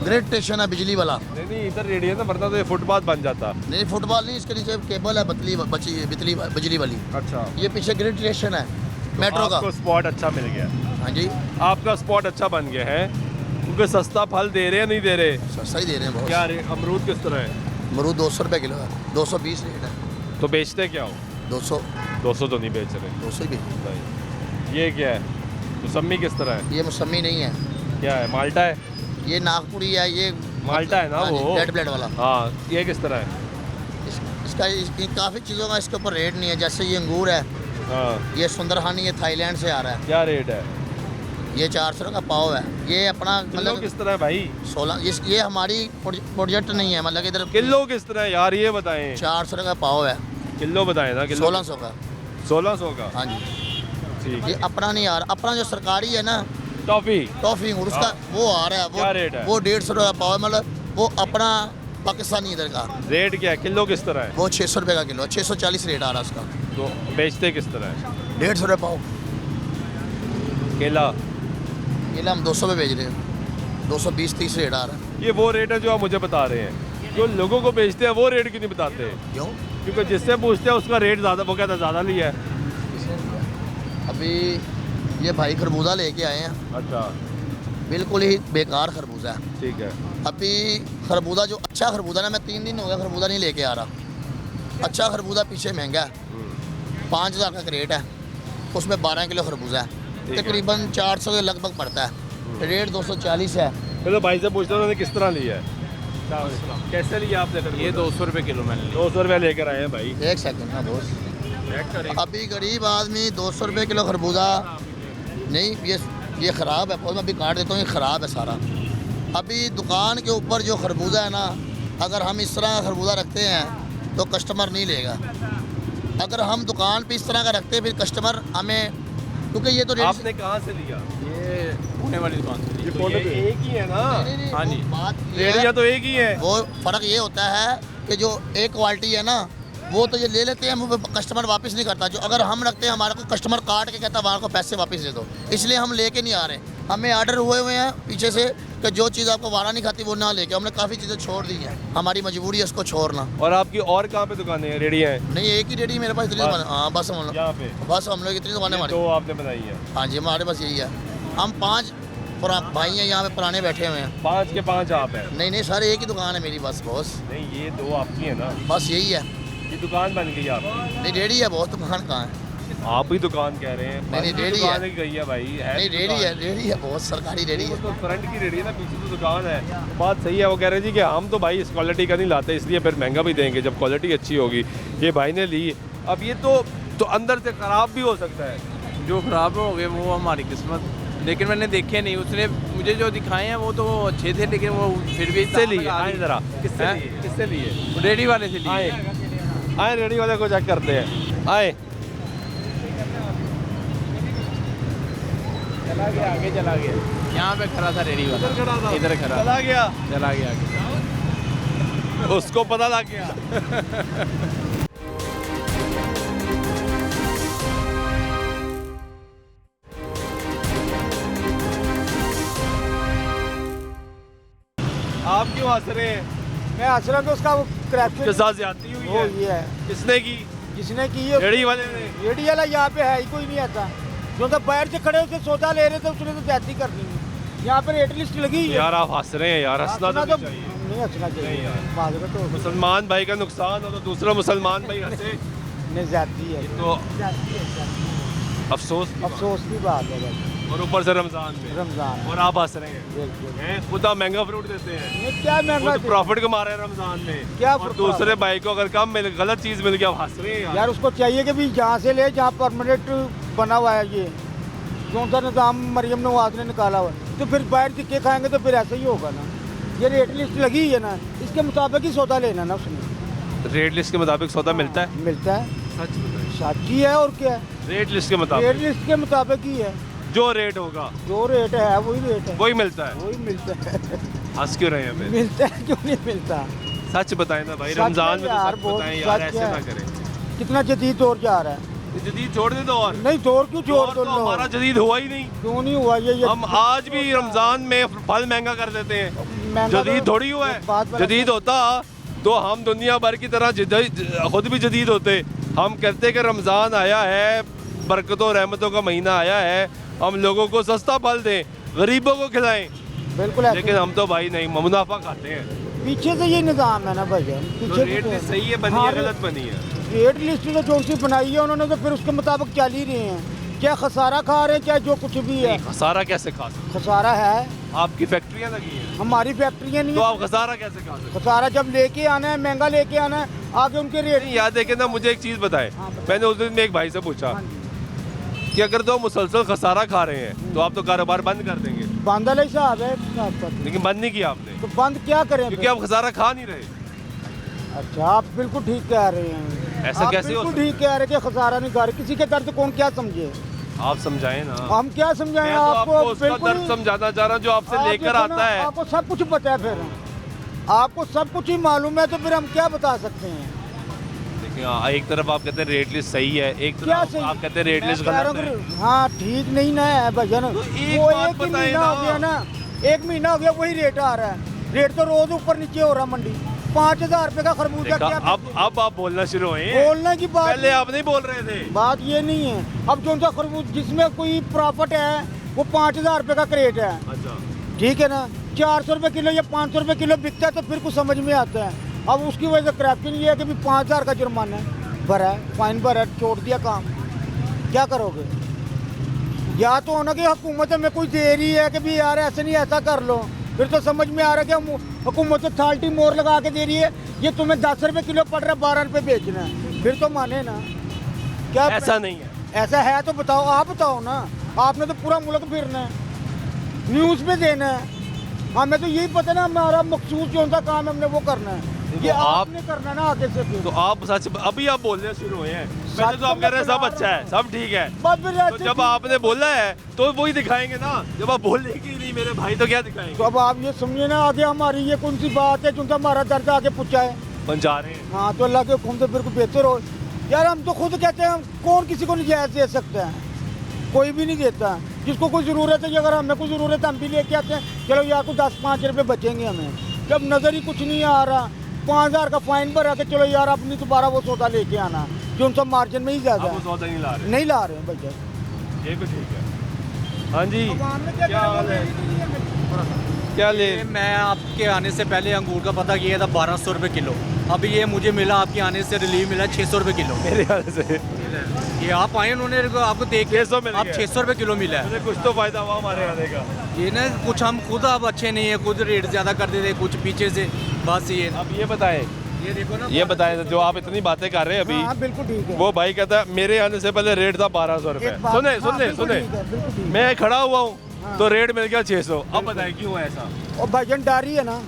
ग्रेड स्टेशन है बिजली वाला। नहीं, इधर रेडियो है ना, वरना तो ये फुटपाथ बन जाता। नहीं, फुटबॉल नहीं, इसके नीचे केबल है, बिजली वाली। अच्छा, ये पीछे ग्रेड स्टेशन है मेट्रो का। आपको स्पॉट अच्छा मिल गया? हाँ जी, आपका स्पॉट अच्छा बन गया है, क्योंकि सस्ता फल दे रहे हैं, नहीं दे रहे? सस्ता ही दे रहे हैं बहुत। क्या रेट? अमरूद किस तरह है? अमरूद 200 रुपये किलो है, 220 रेट है। तो बेचते क्या हो? 200 तो नहीं बेच रहे? 200 ही बेच। भाई ये क्या है? मौसमी किस तरह है? ये मौसमी नहीं है। क्या है? माल्टा है? ये नागपुरी है, ये माल्टा है ना वो रेड प्लेट वाला। हाँ, ये किस तरह है? इसका काफ़ी चीज़ों का इसके ऊपर रेट नहीं है। जैसे ये अंगूर है, हाँ, ये सुंदरहानी, ये थाईलैंड से आ रहा है। क्या रेट है? ये 400 का पाव है। ये अपना मतलब किस तरह है भाई? 16, ये हमारी प्रोजेक्ट नहीं है, मतलब इधर किलो किस तरह है यार, ये बताएं। 400 का पाव है। किलो बताएं ना। किलो 1600 का। 1600 का? हाँ जी, ठीक ये है। अपना नहीं आ रहा, अपना जो सरकारी है ना टॉफी अंगूर, उसका वो आ रहा है। क्या रेट है? वो 150 रुपये का पाव है, मतलब वो अपना पाकिस्तानी इधर का रेट क्या है? किलो किस तरह है? वो 600 रुपये का किलो, 640 रेट आ रहा है उसका। तो बेचते किस तरह है? 150 रुपये पाव। केला? केला हम 200 पे बेच रहे हैं, 220-30 रेट आ रहा है। ये वो रेट है जो आप मुझे बता रहे हैं? जो लोगों को बेचते हैं वो रेट क्यों नहीं बताते? क्यों? क्योंकि जिससे पूछते हैं उसका रेट ज़्यादा, वो कहता है ज़्यादा लिया है। अभी ये भाई खरबूजा लेके आए हैं। अच्छा, बिल्कुल ही बेकार खरबूजा है। ठीक है। अभी खरबूजा जो अच्छा खरबूजा ना, मैं 3 दिन हो गया खरबूजा नहीं लेके आ रहा। अच्छा खरबूजा पीछे महंगा है, 5,000 का क्रेट है, उसमें 12 किलो खरबूजा है, तकरीबन 400 के लगभग पड़ता है। रेट 240 है। तो भाई से पूछते उन्होंने किस तरह लिया है? कैसे लिया आपने? ये 200 रुपये किलो मैंने लिया। 200 रुपये लेकर आए हैं भाई। एक सेकंड ना दोस्त, अभी गरीब आदमी 200 रुपये किलो खरबूजा नहीं, ये ख़राब है, मैं अभी काट देता हूँ, ये ख़राब है सारा। अभी दुकान के ऊपर जो खरबूजा है ना, अगर हम इस तरह का खरबूजा रखते हैं तो कस्टमर नहीं लेगा। अगर हम दुकान पे इस तरह का रखते हैं फिर कस्टमर हमें, क्योंकि ये तो आपने कहाँ से लिया? ये पुणे वाली दुकान से ये पुणे पे एक ही है ना? हाँ जी, रेडिया तो एक ही है। वो फ़र्क ये होता है कि जो एक क्वालिटी है ना, वो तो ये ले लेते हैं, वो कस्टमर वापस नहीं करता। जो अगर हम रखते हैं, हमारे को कस्टमर काट के कहता है हमारे को पैसे वापस दे दो, इसलिए हम लेके नहीं आ रहे। हमें आर्डर हुए हैं पीछे से कि जो चीज़ आपको वारा नहीं खाती वो ना लेके, हमने काफ़ी चीज़ें छोड़ दी हैं, हमारी मजबूरी है उसको छोड़ना। और आपकी और कहाँ पे दुकानें हैं, रेडिया हैं? नहीं, एक ही रेडी मेरे पास, इतनी दुकान। हाँ, बस हम लोग यहाँ पे, बस हम लोग इतनी दुकानें हमारी। तो आपने बनाई है? हाँ जी, हमारे पास यही है। हम 5 भाई हैं यहाँ पे, पुराने बैठे हुए हैं। 5 के 5 आप हैं? नहीं नहीं, सारे एक ही दुकान है मेरी बस बॉस। नहीं, ये 2 आपकी है ना? बस यही है। ये दुकान बन गई आपकी? नहीं, रेडी है, बहुत दुकान कहाँ है? आप ही दुकान कह रहे हैं। नहीं, रेडी है। दुकान गई है भाई, है नहीं, रेडी है, बहुत सरकारी रेडी है। तो फ्रंट की रेडी है ना, पीछे तो दुकान है। बात सही है। वो कह रहे जी कि हम तो भाई इस क्वालिटी का नहीं लाते, इसलिए फिर महंगा भी देंगे जब क्वालिटी अच्छी होगी। ये भाई ने ली, अब ये तो अंदर से ख़राब भी हो सकता है। जो ख़राब हो गए वो हमारी किस्मत, लेकिन मैंने देखे नहीं। उसने मुझे जो दिखाए हैं वो तो अच्छे थे, लेकिन वो फिर भी किससे लिए? आए ज़रा, किससे लिए? रेडी वाले से लिए। आए रेडी वाले को चेक करते हैं। आए, चला गया, आगे चला गया। यहाँ पे खड़ा था रेडी वाला, इधर खड़ा, चला गया आगे। उसको पता लग गया। आप क्यों हंस रहे हैं? मैं हंस रहा हूँ कि उसका वो करप्शन के साथ ज्यादती हुई है। ये है किसने की? जिसने की है रेडी वाले ने। रेडी वाला यहाँ पे है ही कोई नहीं आता, जो तो बाहर से खड़े होकर सौदा ले रहे थे उसने तो ज्यादती करनी है। यहाँ पे रेट लिस्ट लगी है। यार आप हंस रहे हैं यार, हंसना तो नहीं चाहिए। नहीं हंसना चाहिए यार, तो मुसलमान भाई का नुकसान हो तो दूसरा मुसलमान भाई हंसे, नहीं ज्यादती है तो अफसोस की बात है भाई। और ऊपर से रमजान और आप हंस रहे हैं। खुद आप महंगा फ्रूट देते हैं, क्या महंगा प्रॉफिट कमा रहे हैं रमजान में, क्या और दूसरे भाई को अगर कम मिल गलत चीज मिल गया आप हंस रहे हैं यार। उसको चाहिए कि भी जहाँ से ले जहाँ परमानेंट बना हुआ है ये कौन सा निज़ाम मरियम नवाज ने निकाला हुआ है, तो फिर बाहर टिक्के खाएंगे तो फिर ऐसा ही होगा ना। ये रेट लिस्ट लगी है ना, इसके मुताबिक ही सौदा लेना ना उसने। रेट लिस्ट के मुताबिक सौदा मिलता है? मिलता है, सच ही है और क्या है। रेट लिस्ट के मुताबिक? रेट लिस्ट के मुताबिक ही है, जो रेट होगा जो रेट है वही रेट है, वही मिलता है। वही मिलता है। हंस क्यों रहे हैं? मिलता है, क्यों नहीं मिलता? सच बताएं ना भाई, रमजान में तो सच बताएं यार, ऐसे ना करें। कितना जदीद दौर जा रहा है, जदीद छोड़ दे दो। और नहीं दौर क्यों छोड़ दो? हमारा जदीद हुआ ही नहीं। क्यों नहीं हुआ? ये हम आज भी रमजान में फल महंगा कर देते हैं, जदीद थोड़ी हुआ है। जदीद होता तो हम दुनिया भर की तरह खुद भी जदीद होते। हम कहते कि रमजान आया है, बरकतों रहमतों का महीना आया है, हम लोगों को सस्ता फल दें, गरीबों को खिलाएं। बिल्कुल, लेकिन हम तो भाई नहीं, मुनाफा खाते हैं। पीछे से ये निज़ाम है ना भाई, पीछे रेट लिस्ट सही है बनी है, गलत बनी है? रेट लिस्ट तो जो सी बनाई है उन्होंने तो फिर उसके मुताबिक चल ही रहे हैं, चाहे खसारा खा रहे हैं चाहे जो कुछ भी है। खसारा कैसे खा सकते? खसारा है, आपकी फैक्ट्रियाँ लगी हैं। हमारी फैक्ट्रियाँ नहीं तो है, आप खसारा कैसे खा सकते? खसारा जब लेके आना है, महंगा लेके आना है, आगे उनके रेट। याद देखे ना, मुझे एक चीज़ बताए, मैंने उस दिन एक भाई से पूछा कि अगर तो मुसलसल खसारा खा रहे हैं तो आप तो कारोबार बंद कर देंगे। बंद वाला हिसाब है, लेकिन बंद नहीं किया आपने। तो बंद क्या करें? क्योंकि आप खसारा खा नहीं रहे। अच्छा, आप बिल्कुल ठीक कह रहे हैं। ऐसा कैसे हो? बिल्कुल ठीक कह रहे हैं कि खसारा नहीं खा रहे, किसी के दर्द कौन क्या समझे? आप समझाएं ना। हम क्या समझाएं? मैं तो आपको उसका दर्द समझाना चाह रहा हूँ जो आपसे लेकर आता है। आपको सब कुछ पता है, फिर आपको सब कुछ ही मालूम है, तो फिर हम क्या बता सकते हैं? एक तरफ आप कहते हैं रेट लिस्ट सही है, एक तरफ आप कहते हैं रेट लिस्ट गलत है। हाँ, ठीक नहीं ना है भजन। वो एक ही महीना हो गया ना, एक महीना हो गया वही रेट आ रहा है। रेट तो रोज ऊपर नीचे हो रहा मंडी। 5,000 रुपए का खरबूजा क्या? अब आप बोलना शुरू हुए। बोलने की बात, पहले आप नहीं बोल रहे थे। बात ये नहीं है। अब जो सा खरबूज जिसमें कोई प्रॉफिट है वो 5,000 रुपए का क्रेट है। अच्छा, ठीक है ना, 400 रुपए किलो या 500 रुपए किलो बिकता है तो फिर कुछ समझ में आता है। अब उसकी वजह से करप्शन ये है कि 5,000 का जुर्माना भरा है, फाइन भरा है, छोड़ दिया काम। क्या करोगे? या तो होना कि हुकूमत में कोई दे रही है कि भी यार ऐसे नहीं ऐसा कर लो, फिर तो समझ में आ रहा है कि हुकूमत अथॉरिटी मोर लगा के दे रही है, ये तुम्हें 10 रुपए किलो पड़ रहा है, 12 रुपए बेचना है, फिर तो माने ना। क्या ऐसा नहीं है? ऐसा है तो बताओ, आप बताओ ना। आपने तो पूरा मुल्क फिरना है, न्यूज़ पे देना है। हमें तो यही पता ना, हमारा मखसूस जो सा काम है हमने वो करना है। ये आपने करना ना आगे से। तो आप सच अभी आप बोलने शुरू हुए हैं। पहले तो आप कह रहे हैं सब अच्छा है, सब ठीक है, तो जब आपने बोला है तो वही दिखाएंगे ना। जब आप बोलने की नहीं मेरे भाई तो क्या दिखाएंगे? तो अब आप ये समझिए ना, आगे हमारी ये कौन सी बात है जो हमारा दर्द आगे पूछा है? जा रहे हैं। हाँ, तो अल्लाह के हुक्म से फिर बेहतर हो यार। हम तो खुद कहते हैं, कौन किसी को नजायज़ दे सकता है? कोई भी नहीं देता। जिसको कोई ज़रूरत है, अगर हमें कोई ज़रूरत है हम भी लेके आते हैं, चलो यार को 10-5 रुपये बचेंगे हमें। जब नज़र ही कुछ नहीं आ रहा, 5,000 का फाइन भरा के चलो यार अपनी दोबारा वो सौदा लेके आना, जो उनका मार्जिन में ही ज़्यादा है। सौदा नहीं ला रहे? नहीं ला रहे हैं भैया। ये भी ठीक है। हाँ जी, क्या हाल है? क्या ले? मैं आपके आने से पहले अंगूर का पता किया था 1200 रुपये किलो। अभी ये मुझे मिला, आपके आने से रिलीव मिला 600 रुपये किलो। मेरे ख्याल से ये आप आए, उन्होंने आपको देख के आप 600 रुपये किलो मिला है। कुछ तो फायदा हुआ हमारे आने का। ये ना कुछ हम खुद अब अच्छे नहीं है, खुद रेट ज़्यादा कर देते, कुछ पीछे से। बस ये अब ये बताएं, ये देखो ना, ये बताएं जो आप इतनी बातें कर रहे हैं अभी। हाँ, बिल्कुल ठीक है। वो भाई कहता है मेरे आने से पहले रेट था 1200 रुपये। सुने सुने सुने, मैं खड़ा हुआ हूँ तो रेट मिल गया 600। अब बताएं क्यों है ऐसा? और भाईजान डारी है ना,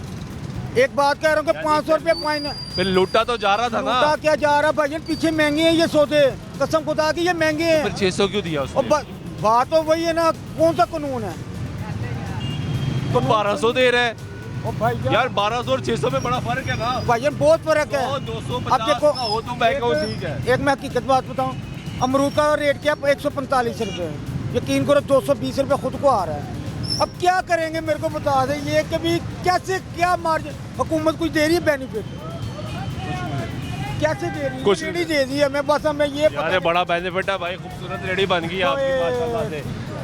एक बात कह रहा हूँ कि 500 रुपये फाइन है। फिर लूटा तो जा रहा था ना। लूटा क्या जा रहा भाईजान? पीछे महंगे हैं ये सौदे, कसम खुदा की ये महंगे हैं। फिर 600 क्यों दिया उसने? बात तो वही है ना, कौन सा कानून है? तो 1200 दे रहे हैं यार। 1200 और 600 में बड़ा फर्क है ना भाईजान, बहुत फर्क है। 250 अब देखो, हो तो महंगा हो, ठीक है। एक मैं हकीकत बात बताऊँ, अमरूद का रेट क्या 145 रुपये, यकीन करो 220 रुपये खुद को आ रहा है। अब क्या करेंगे मेरे को बता दें, ये कभी कैसे क्या मार्जिन हुकूमत कुछ दे रही है बेनिफिट, कैसे दे रही है? कुछ रेडी दे दी हमें, बस हमें ये अरे बड़ा बेनिफिट है भाई, खूबसूरत रेडी बन गई आपकी माशाल्लाह से,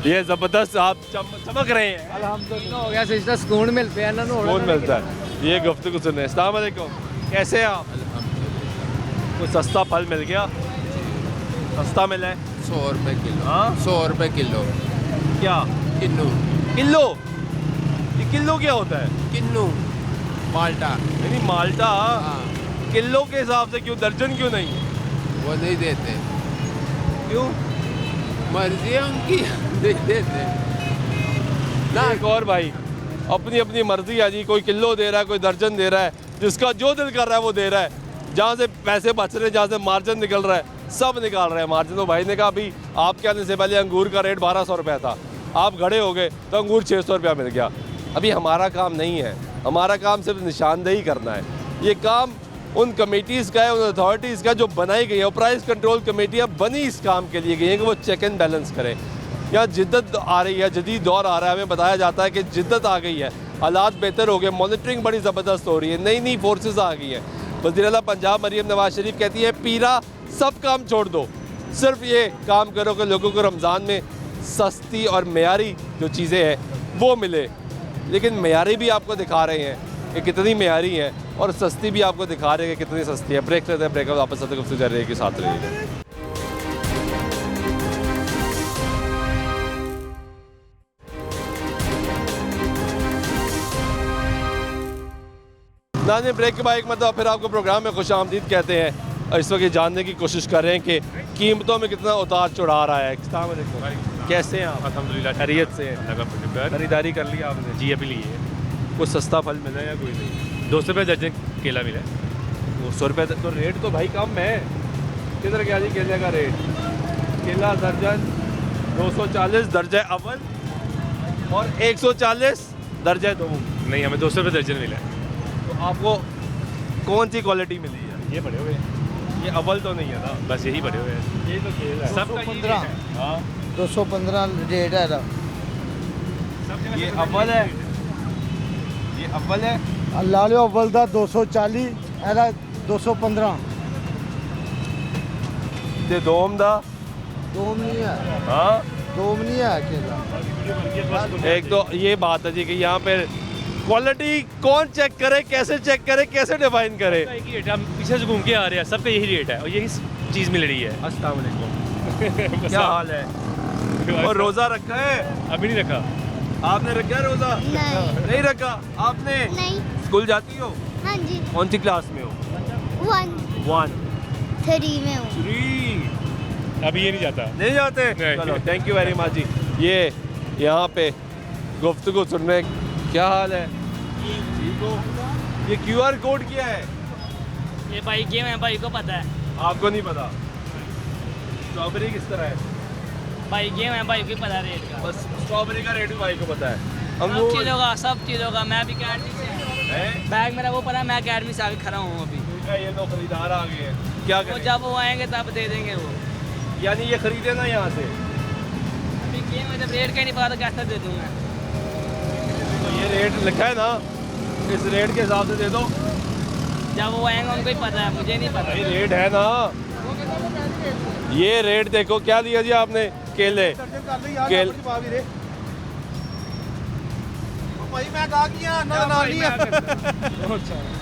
ये जबरदस्त आप चमक रहे हैं। अल्हम्दुलिल्लाह हो गया सिस्टर, सुकून मिलते हैं ना, सुकून मिलता है ये गुफ्तगू सुनने। अस्सलाम वालेकुम, कैसे हैं आप? कोई सस्ता फल मिल गया? सस्ता मिला है? 100 रुपये किलो। हाँ 100 रुपये किलो। क्या किन्नू? किलो? ये किलो क्या होता है? किन्नू माल्टा। नहीं माल्टा किलो के हिसाब से क्यों, दर्जन क्यों नहीं? वो नहीं देते। क्यों? मर्जी है उनकी, नहीं देते ना। एक और भाई, अपनी अपनी मर्जी है जी, कोई किलो दे रहा है, कोई दर्जन दे रहा है, जिसका जो दिल कर रहा है वो दे रहा है। जहाँ से पैसे बच रहे हैं, जहाँ से मार्जिन निकल रहा है, सब निकाल रहे हैं मार्जिन। तो भाई ने कहा अभी आपके आने से पहले अंगूर का रेट 1200 रुपया था, आप खड़े हो गए तो अंगूर 600 रुपया मिल गया। अभी हमारा काम नहीं है, हमारा काम सिर्फ निशानदेही करना है। ये काम उन कमेटीज़ का है, उन अथॉरिटीज़ का जो बनाई गई है। और प्राइस कंट्रोल कमेटियाँ बनी इस काम के लिए गई हैं कि वो चेक एंड बैलेंस करें। यहाँ जिद्दत आ रही है, जदीद दौर आ रहा है, हमें बताया जाता है कि जिद्दत आ गई है, हालात बेहतर हो गए, मॉनिटरिंग बड़ी ज़बरदस्त हो रही है, नई नई फोर्सेस आ गई हैं। वज़ीर आला पंजाब मरीम नवाज शरीफ कहती है पीरा सब काम छोड़ दो, सिर्फ ये काम करो कि लोगों को रमज़ान में सस्ती और मेयारी जो चीज़ें हैं वो मिले। लेकिन मेयारी भी आपको दिखा रहे हैं कि कितनी मेयारी है, और सस्ती भी आपको दिखा रहे हैं कि कितनी सस्ती है। ब्रेक लेते हैं, ब्रेक वापस आते गुफ्तगू जारी रहेगी, साथ रहिएगा। नाज़रीन, ब्रेक के बाद एक मतलब फिर आपको प्रोग्राम में खुश आमदीद कहते हैं। इस वक्त ये जानने की कोशिश कर रहे हैं कि कीमतों में कितना उतार चढ़ा रहा है। अस्सलाम वालेकुम, कैसे हैं आप? अल्हम्दुलिल्लाह खैरियत से हैं? खरीदारी कर ली आपने? जी अभी ली है। कुछ सस्ता फल मिला या कोई नहीं? 200 रुपये दर्जन केला मिला है। 200 रुपये तो रेट तो भाई कम है। किधर गया जी केले का रेट? केला दर्जन 240 दर्जा अव्वल और 140 दर्जा दो। नहीं, हमें 200 रुपये दर्जन मिला है। तो आपको कौन सी क्वालिटी मिली है? ये बड़े हुए, ये अव्वल तो नहीं है ना? बस यही बड़े हुए हैं। ये तो केला है। सबका 215 हाँ 215 रेट है। ये अव्वल है, ये अव्वल है। लालियो अव्वल दा 240 एदा 215। ते दोम दा दोम नहीं है। हाँ दोम नहीं है अकेला। एक तो ये बात है जी कि यहाँ पे क्वालिटी कौन चेक करे, कैसे चेक करे, कैसे डिफाइन करे? एक ही रेट है, हम पीछे से घूम के आ रहे हैं, सबका यही रेट है और यही चीज़ मिल रही है। अस्सलाम वालेकुम, क्या हाल है? और रोज़ा रखा है? अभी नहीं रखा। आपने रखा है रोज़ा? नहीं रखा आपने? नहीं। स्कूल जाती हो? हाँ जी। कौन सी क्लास में हो? 1 3 में हूँ। 3 अभी ये नहीं जाता। नहीं जाते? चलो थैंक यू वेरी मच जी। ये यहाँ पे गुफ्तगू सुनने, क्या हाल है? ठीक हो? ये QR कोड क्या है? ये भाई गेम है, भाई को पता है। आपको नहीं पता? स्ट्रॉबेरी किस तरह है? भाई गेम है, भाई को पता है रेट का। बस स्ट्रॉबेरी का रेट भी भाई को पता है। सब चीज़ों का मैं भी अकेडमी से बैग मेरा वो पता है, मैं अकेडमी से आके खड़ा हूँ अभी। ये तो खरीदार आ गए हैं, क्या करें? जब वो आएंगे तब दे देंगे वो। यानी ये खरीदे ना यहाँ से? अभी गेम है, जब रेट का नहीं पता तो कैसे दे दूँगा? तो ये रेट लिखा है ना, इस रेट के हिसाब से दे दो। जब वो आएंगे उनको ही पता है, मुझे नहीं पता। ये रेट है ना, ये रेट देखो। क्या दिया जी आपने? केले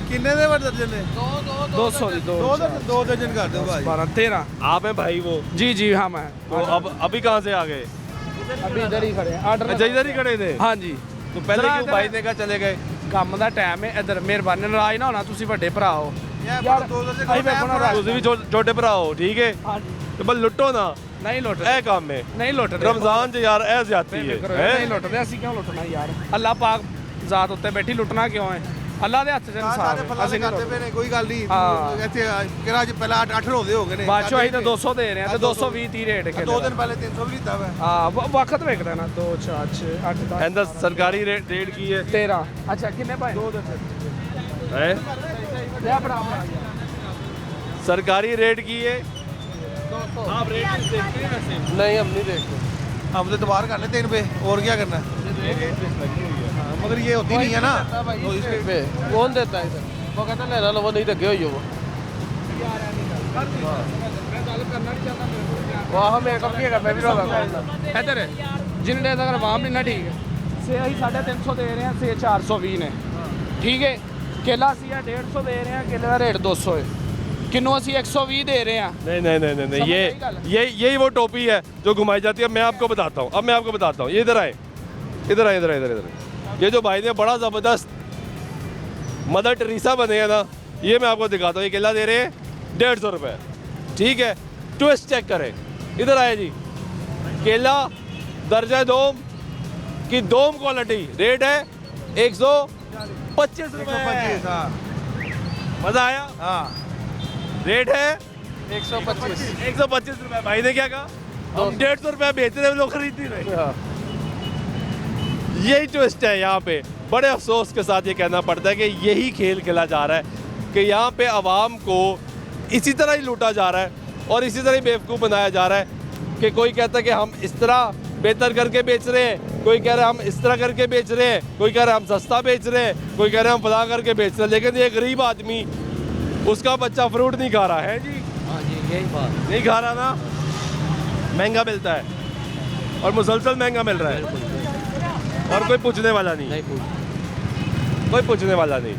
किन्ने दे दर्जन ने? 200 दो दर्जन कर दो भाई। 12 13। आप हैं भाई वो? जी जी हाँ मैं। तो अब अभी कहाँ से आ गए? अभी इधर ही खड़े हैं। अच्छा इधर ही खड़े थे? हाँ जी। तो पहले क्यों भाई ने कहा चले गए? ਕੰਮ ਦਾ ਟਾਈਮ ਹੈ ਇਧਰ ਮਿਹਰਬਾਨੀ ਨਾਰਾਜ਼ ਨਾ ਹੋਣਾ ਤੁਸੀਂ ਵੱਡੇ ਭਰਾ ਹੋ ਯਾਰ ਤੁਸੀਂ ਵੀ ਛੋਟੇ ਭਰਾ ਹੋ ਠੀਕ ਹੈ ਤੇ ਬਸ ਲੁੱਟੋ ਨਾ ਨਹੀਂ ਲੁੱਟ ਇਹ ਕੰਮ ਹੈ ਨਹੀਂ ਲੁੱਟਦੇ ਰਮਜ਼ਾਨ 'ਚ ਯਾਰ ਇਹ ਜ਼ਿਆਦਤੀ ਹੈ ਨਹੀਂ ਲੁੱਟਦੇ ਅਸੀਂ ਕਿਉਂ ਲੁੱਟਣਾ ਯਾਰ ਅੱਲਾਹ ਪਾਕ ਜ਼ਾਤ ਉੱਤੇ ਬੈਠੀ ਲੁੱਟਣਾ ਕਿਉਂ ਹੈ ਅੱਲਾਹ ਦੇ ਹੱਥ 'ਚ ਇਨਸਾਫ ਹੈ ਅਸੀਂ ਕਰਦੇ ਪਏ ਨੇ ਕੋਈ ਗੱਲ ਨਹੀਂ ਇੱਥੇ ਕਿਹੜਾ ਅੱਜ ਪਹਿਲਾਂ 8 ਰੋਦੇ ਹੋ ਗਏ ਨੇ ਬਾਦਸ਼ਾਹ ਅਸੀਂ ਤਾਂ 200 ਦੇ ਰਹੇ ਹਾਂ ਤੇ 220 30 ਰੇਟ ਕੇ 2 ਦਿਨ ਪਹਿਲੇ 300 ਵੀ ਲਿੱਤਾ ਵਾ ਹਾਂ ਵਕਤ ਵੇਖਦਾ ਨਾ 2 4 6 8 10 ਇਹਦਾ ਸਰਕਾਰੀ ਰੇਟ ਕੀ ਹੈ 13 ਅੱਛਾ ਕਿੰਨੇ ਭਾਈ 2 ਦੇ है सरकारी रेट की है? आप रेट देखते हैं वैसे? नहीं हम नहीं देखते, हम तो दोबारा कर लेते हैं इन पे और क्या करना है? मगर ये होती नहीं है ना। तो इसके कौन देता है इधर? वो कहता है लेना लो, वो नहीं लगे हुई हो वो। वाह मेरे को क्या मैं भी रोगा इधर है जिन डेज अगर वहाँ भी ना ठीक है से अभी 350 दे रहे हैं, से 420 ने ठीक है। केला असी 150 दे रहे हैं, केले का रेट 200 है। किन्नू असी 120 दे रहे हैं। नहीं यही वो टोपी है जो घुमाई जाती है। मैं आपको बताता हूँ, अब मैं आपको बताता हूँ। ये इधर आए, इधर आए, इधर इधर इधर। ये जो भाई ने बड़ा ज़बरदस्त मदर टेरेसा बने हैं ना, ये मैं आपको दिखाता हूँ। ये केला दे रहे हैं 150 रुपये, ठीक है। ट्विस्ट चेक करें, इधर आए जी। केला दर्जा दोम की दोम क्वालिटी, रेट है 125 रुपये। मज़ा आया? हाँ। रेट है 125 रुपये। भाई ने क्या कहा? हम 150 रुपये बेच रहे हैं, लोग खरीद नहीं रहे। यही ट्विस्ट है यहाँ पे। बड़े अफसोस के साथ ये कहना पड़ता है कि यही खेल खेला जा रहा है कि यहाँ पे आवाम को इसी तरह ही लूटा जा रहा है और इसी तरह ही बेवकूफ़ बनाया जा रहा है कि कोई कहता है कि हम इस तरह बेहतर करके बेच रहे हैं, कोई कह रहा है हम इस तरह करके बेच रहे हैं, कोई कह रहा है हम सस्ता बेच रहे हैं, कोई कह रहा है हम फला करके बेच रहे हैं। लेकिन ये गरीब आदमी, उसका बच्चा फ्रूट नहीं खा रहा है जी। हाँ जी, यही बात नहीं खा रहा ना, महंगा मिलता है और मुसलसल महंगा मिल रहा है और कोई पूछने वाला नहीं, कोई पूछने वाला नहीं।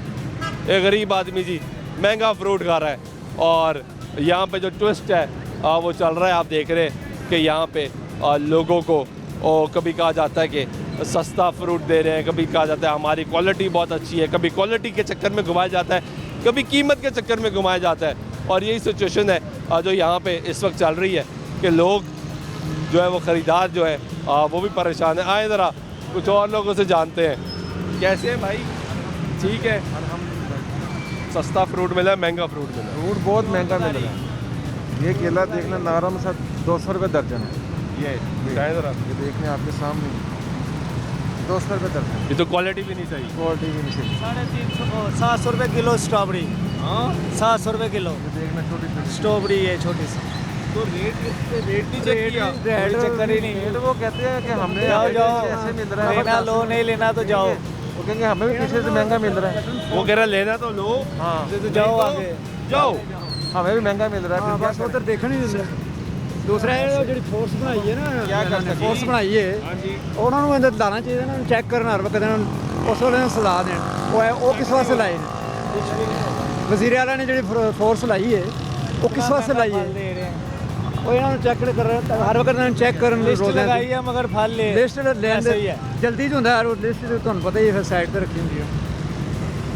एक गरीब आदमी जी महंगा फ्रूट खा रहा है। और यहाँ पे जो ट्विस्ट है वो चल रहा है, आप देख रहे हैं कि यहाँ पे लोगों को कभी कहा जाता है कि सस्ता फ्रूट दे रहे हैं, कभी कहा जाता है हमारी क्वालिटी बहुत अच्छी है, कभी क्वालिटी के चक्कर में घुमाया जाता है, कभी कीमत के चक्कर में घुमाया जाता है। और यही सिचुएशन है जो यहाँ पे इस वक्त चल रही है कि लोग जो है वो ख़रीदार जो है वो भी परेशान है। आए ज़रा कुछ और लोगों से जानते हैं। कैसे है भाई? ठीक है, सस्ता फ्रूट मिला है, महंगा फ्रूट मिला है? फ्रूट बहुत महंगा मिल रहा है। ये केला देखना नारा में 200 रुपये दर्जन है। ये देखने आपके सामने 200 रुपये दर्जन। ये तो क्वालिटी भी नहीं सही। क्वालिटी भी नहीं सही। 350 700 रुपये किलो स्ट्रॉबेरी। हाँ 700 रुपये किलो। देखना छोटी स्ट्रॉबेरी है छोटी सी। तो रेट नहीं चेक किया? रेट चक्कर ही नहीं। रेट वो कहते हैं कि हमें जाओ ऐसे मिल रहा है, लेना लो, नहीं लेना तो जाओ। वो कहेंगे हमें भी पीछे से महंगा मिल रहा है। वो कह रहा लेना तो लो, हाँ तो जाओ आगे जाओ, हमें भी महंगा मिल रहा है। बस उधर देखा नहीं दिंदा। दूसरा है जो फोर्स बनाई है ना, क्या कर सकते फोर्स बनाई है उन्होंने अंदर लाना चाहिए ना, चेक करना हर वक्त उस वे सलाह देन। वो किस वास्ते लाई ने? वजीर आला ने जी फोर्स लाई है वो किस वास्ते लाई है? वो इन्होंने चेक कर रहे हैं हर वक्त, चेक करन लिस्ट लगाई है मगर फल ले लिस्ट लेन जल्दी जो होंदा है। लिस्ट तुहानू पता ही है, फिर साइड पे रखी हुंदी है।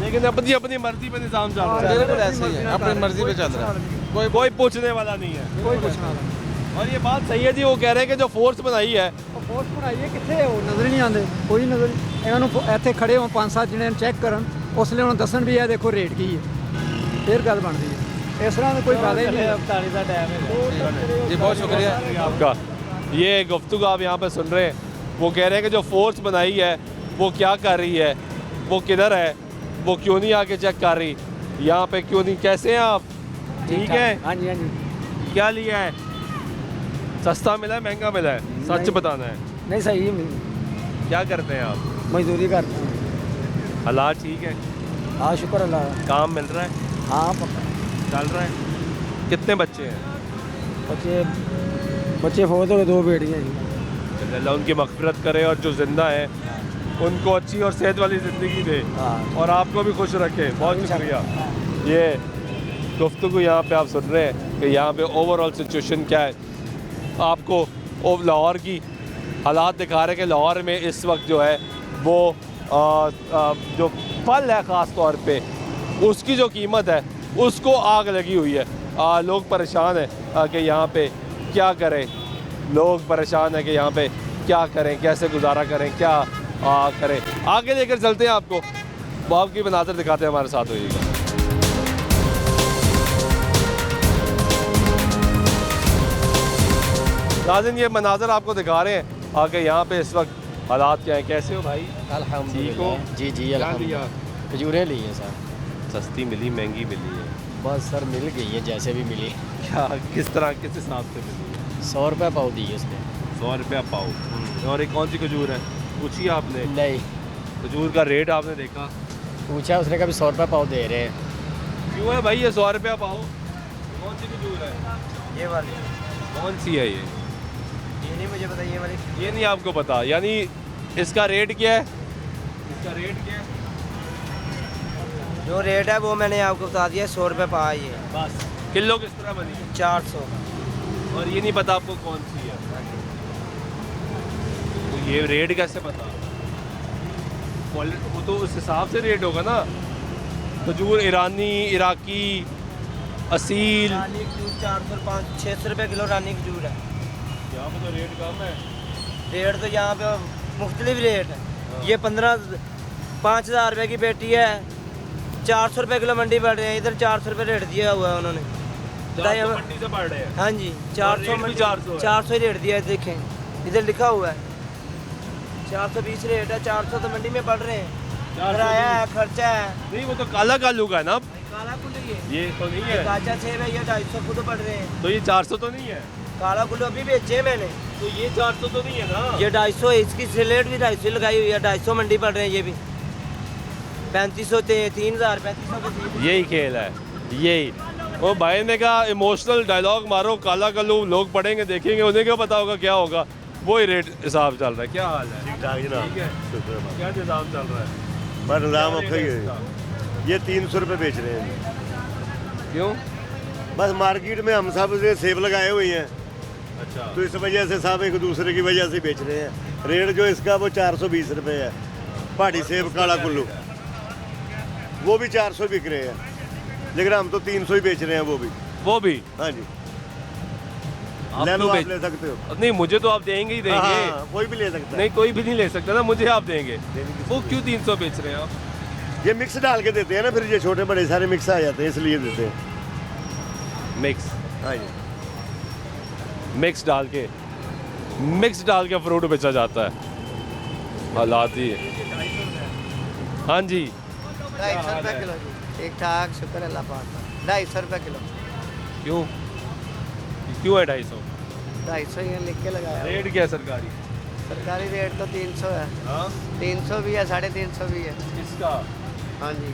लेकिन अपनी अपनी मर्जी पे निजाम चल रहा है। बिल्कुल ऐसे ही है, अपनी मर्जी पे चल रहा है। कोई पूछने वाला नहीं है, कोई पूछना वाला। और ये बात सही है जी। वो कह रहे हैं कि जो फोर्स बनाई है, फोर्स बनाई है कितने है? वो नज़र ही नहीं आते, कोई नज़र इन्होंने इतने खड़े हो 5-7 जने चेक करन, उसलिए उन्होंने दसन भी है देखो रेट की है, फिर गल बनती है। इस तरह कोई फायदा ही नहीं। 40 का टाइम है जी, बहुत शुक्रिया आपका। ये गुफ्तगू आप यहाँ पे सुन रहे हैं। वो कह रहे हैं कि जो फोर्स बनाई है वो क्या कर रही है, वो किधर है, वो क्यों नहीं आके चेक कर रही, यहाँ पे क्यों नहीं? कैसे हैं आप? ठीक है? हाँ जी, हाँ जी। क्या लिया है? सस्ता मिला है, महंगा मिला है? सच बताना है। नहीं सही है। क्या करते हैं आप? मजदूरी करते हैं। हालात ठीक है? हाँ शुक्र अल्लाह। काम मिल रहा है? हाँ पक्का चल रहा है। कितने बच्चे हैं? बच्चे फोत हो गए, 2 बेटियाँ हैं। अल्लाह उनकी मग़फ़िरत करे और जो ज़िंदा है उनको अच्छी और सेहत वाली ज़िंदगी दे और आपको भी खुश रखे। बहुत शुक्रिया। ये गुफ्तगू यहाँ पे आप सुन रहे हैं कि यहाँ पे ओवरऑल सिचुएशन क्या है। आपको लाहौर की हालात दिखा रहे हैं कि लाहौर में इस वक्त जो है वो जो फल है ख़ास तौर पे उसकी जो कीमत है उसको आग लगी हुई है। लोग परेशान हैं कि यहाँ पे क्या करें, लोग परेशान हैं कि यहाँ पे क्या करें, कैसे गुजारा करें, क्या करें। आगे लेकर चलते हैं आपको, बाप की मनाज़र दिखाते हैं, हमारे साथ होइएगा। नाज़रीन ये मनाज़र आपको दिखा रहे हैं आगे यहाँ पे इस वक्त हालात क्या हैं। कैसे हो भाई? अल्हम्दुलिल्लाह। जी जी अल्हम्दुलिल्लाह। खजूरें ली हैं सर। सस्ती मिली, महंगी मिली है? बस सर मिल गई है जैसे भी मिली। क्या किस तरह किस हिसाब से मिली? 100 रुपये पाव दी है उसने। 100 रुपया पाव। और एक कौन सी खजूर है? पूछी आपने? नहीं। खजूर का रेट आपने देखा? पूछा, उसने कभी 100 रुपये पाव दे रहे हैं। क्यों है भाई ये 100 रुपया पाव? कौन सी खजूर है? ये वाली। कौन सी है ये नहीं मुझे पता, ये वाली। ये नहीं आपको पता? यानी इसका रेट क्या है? इसका रेट क्या है? जो रेट है वो मैंने आपको बता दिया, 100 रुपये पाव है ये। बस। किलो किस तरह बनी है? 400। और ये नहीं पता आपको कौन सी है? तो ये रेट कैसे पता? वो तो उस हिसाब से रेट होगा ना। खजूर ईरानी, इराकी, असील। रानी खजूर 400-600 रुपये किलो रानी खजूर है। यहाँ पे तो रेट कम है। रेट तो यहाँ पे मुख्तलिफ रेट है। ये 5,000 रुपये की पेटी है, 400 रुपये किलो मंडी पड़ रहे हैं। इधर 400 रुपये रेट दिया हुआ है उन्होंने। मंडी से पड़ रहे हैं? हाँ जी, 400 ही रेट दिया है। देखें इधर लिखा हुआ है 420 रेट है। 400 तो मंडी में पड़ रहे हैं। किराया है, खर्चा है। नहीं वो तो काला कालू का है ना। काला कुल्लू ये तो नहीं है। काचा सेब है, ये 250 खुद पड़ रहे हैं। तो ये 400 तो नहीं है? काला कुल्लू अभी बेचे मैंने। तो ये 400 तो नहीं है ना? ये 250 है। इसकी स्लेट भी 250 लगाई हुई है। 250 मंडी पड़ रहे हैं। ये भी 3500 3,000 3500। यही खेल है, यही। वो भाई ने कहा इमोशनल डायलॉग मारो, काला कल्लू, लोग पढ़ेंगे देखेंगे, उन्हें क्या पता होगा क्या होगा। वही रेट हिसाब चल रहा है। क्या हाल है? ठीक ठाक जनाब। ठीक है। क्या निज़ाम चल रहा है? बस निज़ाम औखा ही है। ये 300 रुपये बेच रहे हैं। क्यों? बस मार्केट में हम सब से सेब लगाए हुए हैं। अच्छा। तो इस वजह से सब एक दूसरे की वजह से बेच रहे हैं। रेट जो इसका वो 420 रुपये है। पहाड़ी सेब काला कुल्लू वो भी 400 बिक रहे हैं, लेकिन हम तो 300 ही बेच रहे हैं। वो भी हाँ जी। ले लो, आप ले सकते हो। नहीं मुझे तो आप देंगे ही देंगे। हाँ, कोई भी ले सकता है। नहीं कोई भी नहीं ले सकता ना, मुझे आप देंगे। वो क्यों 300 बेच रहे हैं आप? ये मिक्स डाल के देते हैं ना, फिर ये छोटे बड़े सारे मिक्स आ जाते हैं, इसलिए देते हैं मिक्स। हाँ जी, मिक्स डाल के फ्रूट बेचा जाता है। हालात ही है। हाँ जी। 250 रुपये किलो जी। ठीक ठाक, शुक्र अल्लाह पाक का। 250 रुपये किलो। क्यों है 250? 250 ये लिख के लगाया। रेट क्या है सरकारी? सरकारी रेट तो 300 है। हाँ? 300 भी है, 350 भी है। इसका? हाँ जी।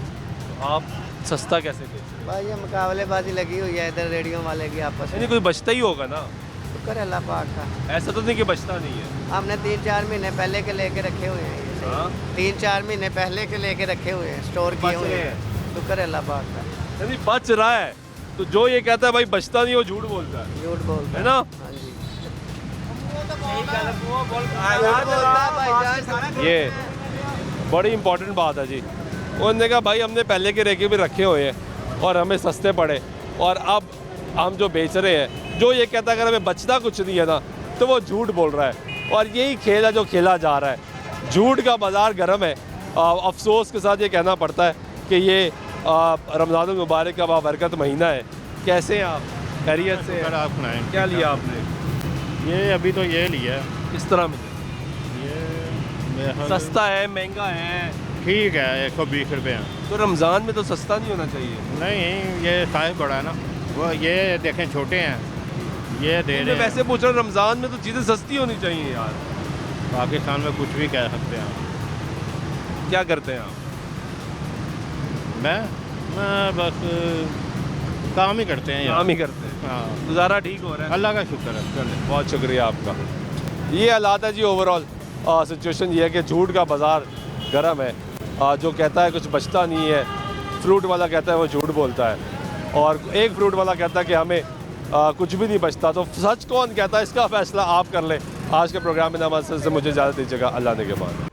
आप सस्ता कैसे बेच रहे? भाई ये मुकाबलेबाजी लगी हुई है इधर रेडियो वाले की आपस में। नहीं कोई बचता ही होगा ना। शुक्र अल्लाह पाक का। ऐसा तो नहीं कि बचता नहीं है। हमने 3-4 महीने पहले के लेके रखे हुए हैं। 3-4 महीने पहले के लेके रखे हुए हैं, स्टोर किए हुए हैं। शुक्र अल्लाह पाक का। नहीं बच रहा है तो जो ये कहता है भाई बचता नहीं, वो झूठ बोलता है। झूठ बोलता है ना? हाँ जी। ये बड़ी इंपॉर्टेंट बात है जी। उन्होंने कहा भाई हमने पहले के रेके भी रखे हुए हैं और हमें सस्ते पड़े, और अब हम जो बेच रहे हैं, जो ये कहता है अगर हमें बचता कुछ नहीं है ना, तो वो झूठ बोल रहा है। और यही खेल है जो खेला जा रहा है। झूठ का बाज़ार गर्म है। अफसोस के साथ ये कहना पड़ता है कि ये रमज़ानुल मुबारक का बाबरकत महीना है। कैसे हैं आप? खैरियत से? आप सुनाएं। क्या लिया आपने? ये अभी तो ये लिया है। किस तरह में? ये सस्ता है, महंगा है? ठीक है, 120 रुपये हैं। तो रमज़ान में तो सस्ता नहीं होना चाहिए। नहीं, ये साइज बड़ा है ना, वो ये देखें छोटे हैं, ये दे रहे हैं। वैसे पूछ रहा हूँ, रमज़ान में तो चीज़ें सस्ती होनी चाहिए यार। पाकिस्तान में कुछ भी कह सकते हैं। क्या करते हैं आप? मैं बस काम ही करते हैं यार। काम ही करते हैं। हाँ, गुजारा ठीक हो रहा है? अल्लाह का शुक्र है। चले, बहुत शुक्रिया आपका। ये हालात है जी। ओवरऑल सिचुएशन ये है कि झूठ का बाज़ार गर्म है। जो कहता है कुछ बचता नहीं है, फ्रूट वाला कहता है वो झूठ बोलता है, और एक फ्रूट वाला कहता है कि हमें कुछ भी नहीं बचता। तो सच कौन कहता है, इसका फैसला आप कर लें। आज के प्रोग्राम में नमाज से मुझे इजाज़त दीजिएगा। अल्लाह ने के बाद।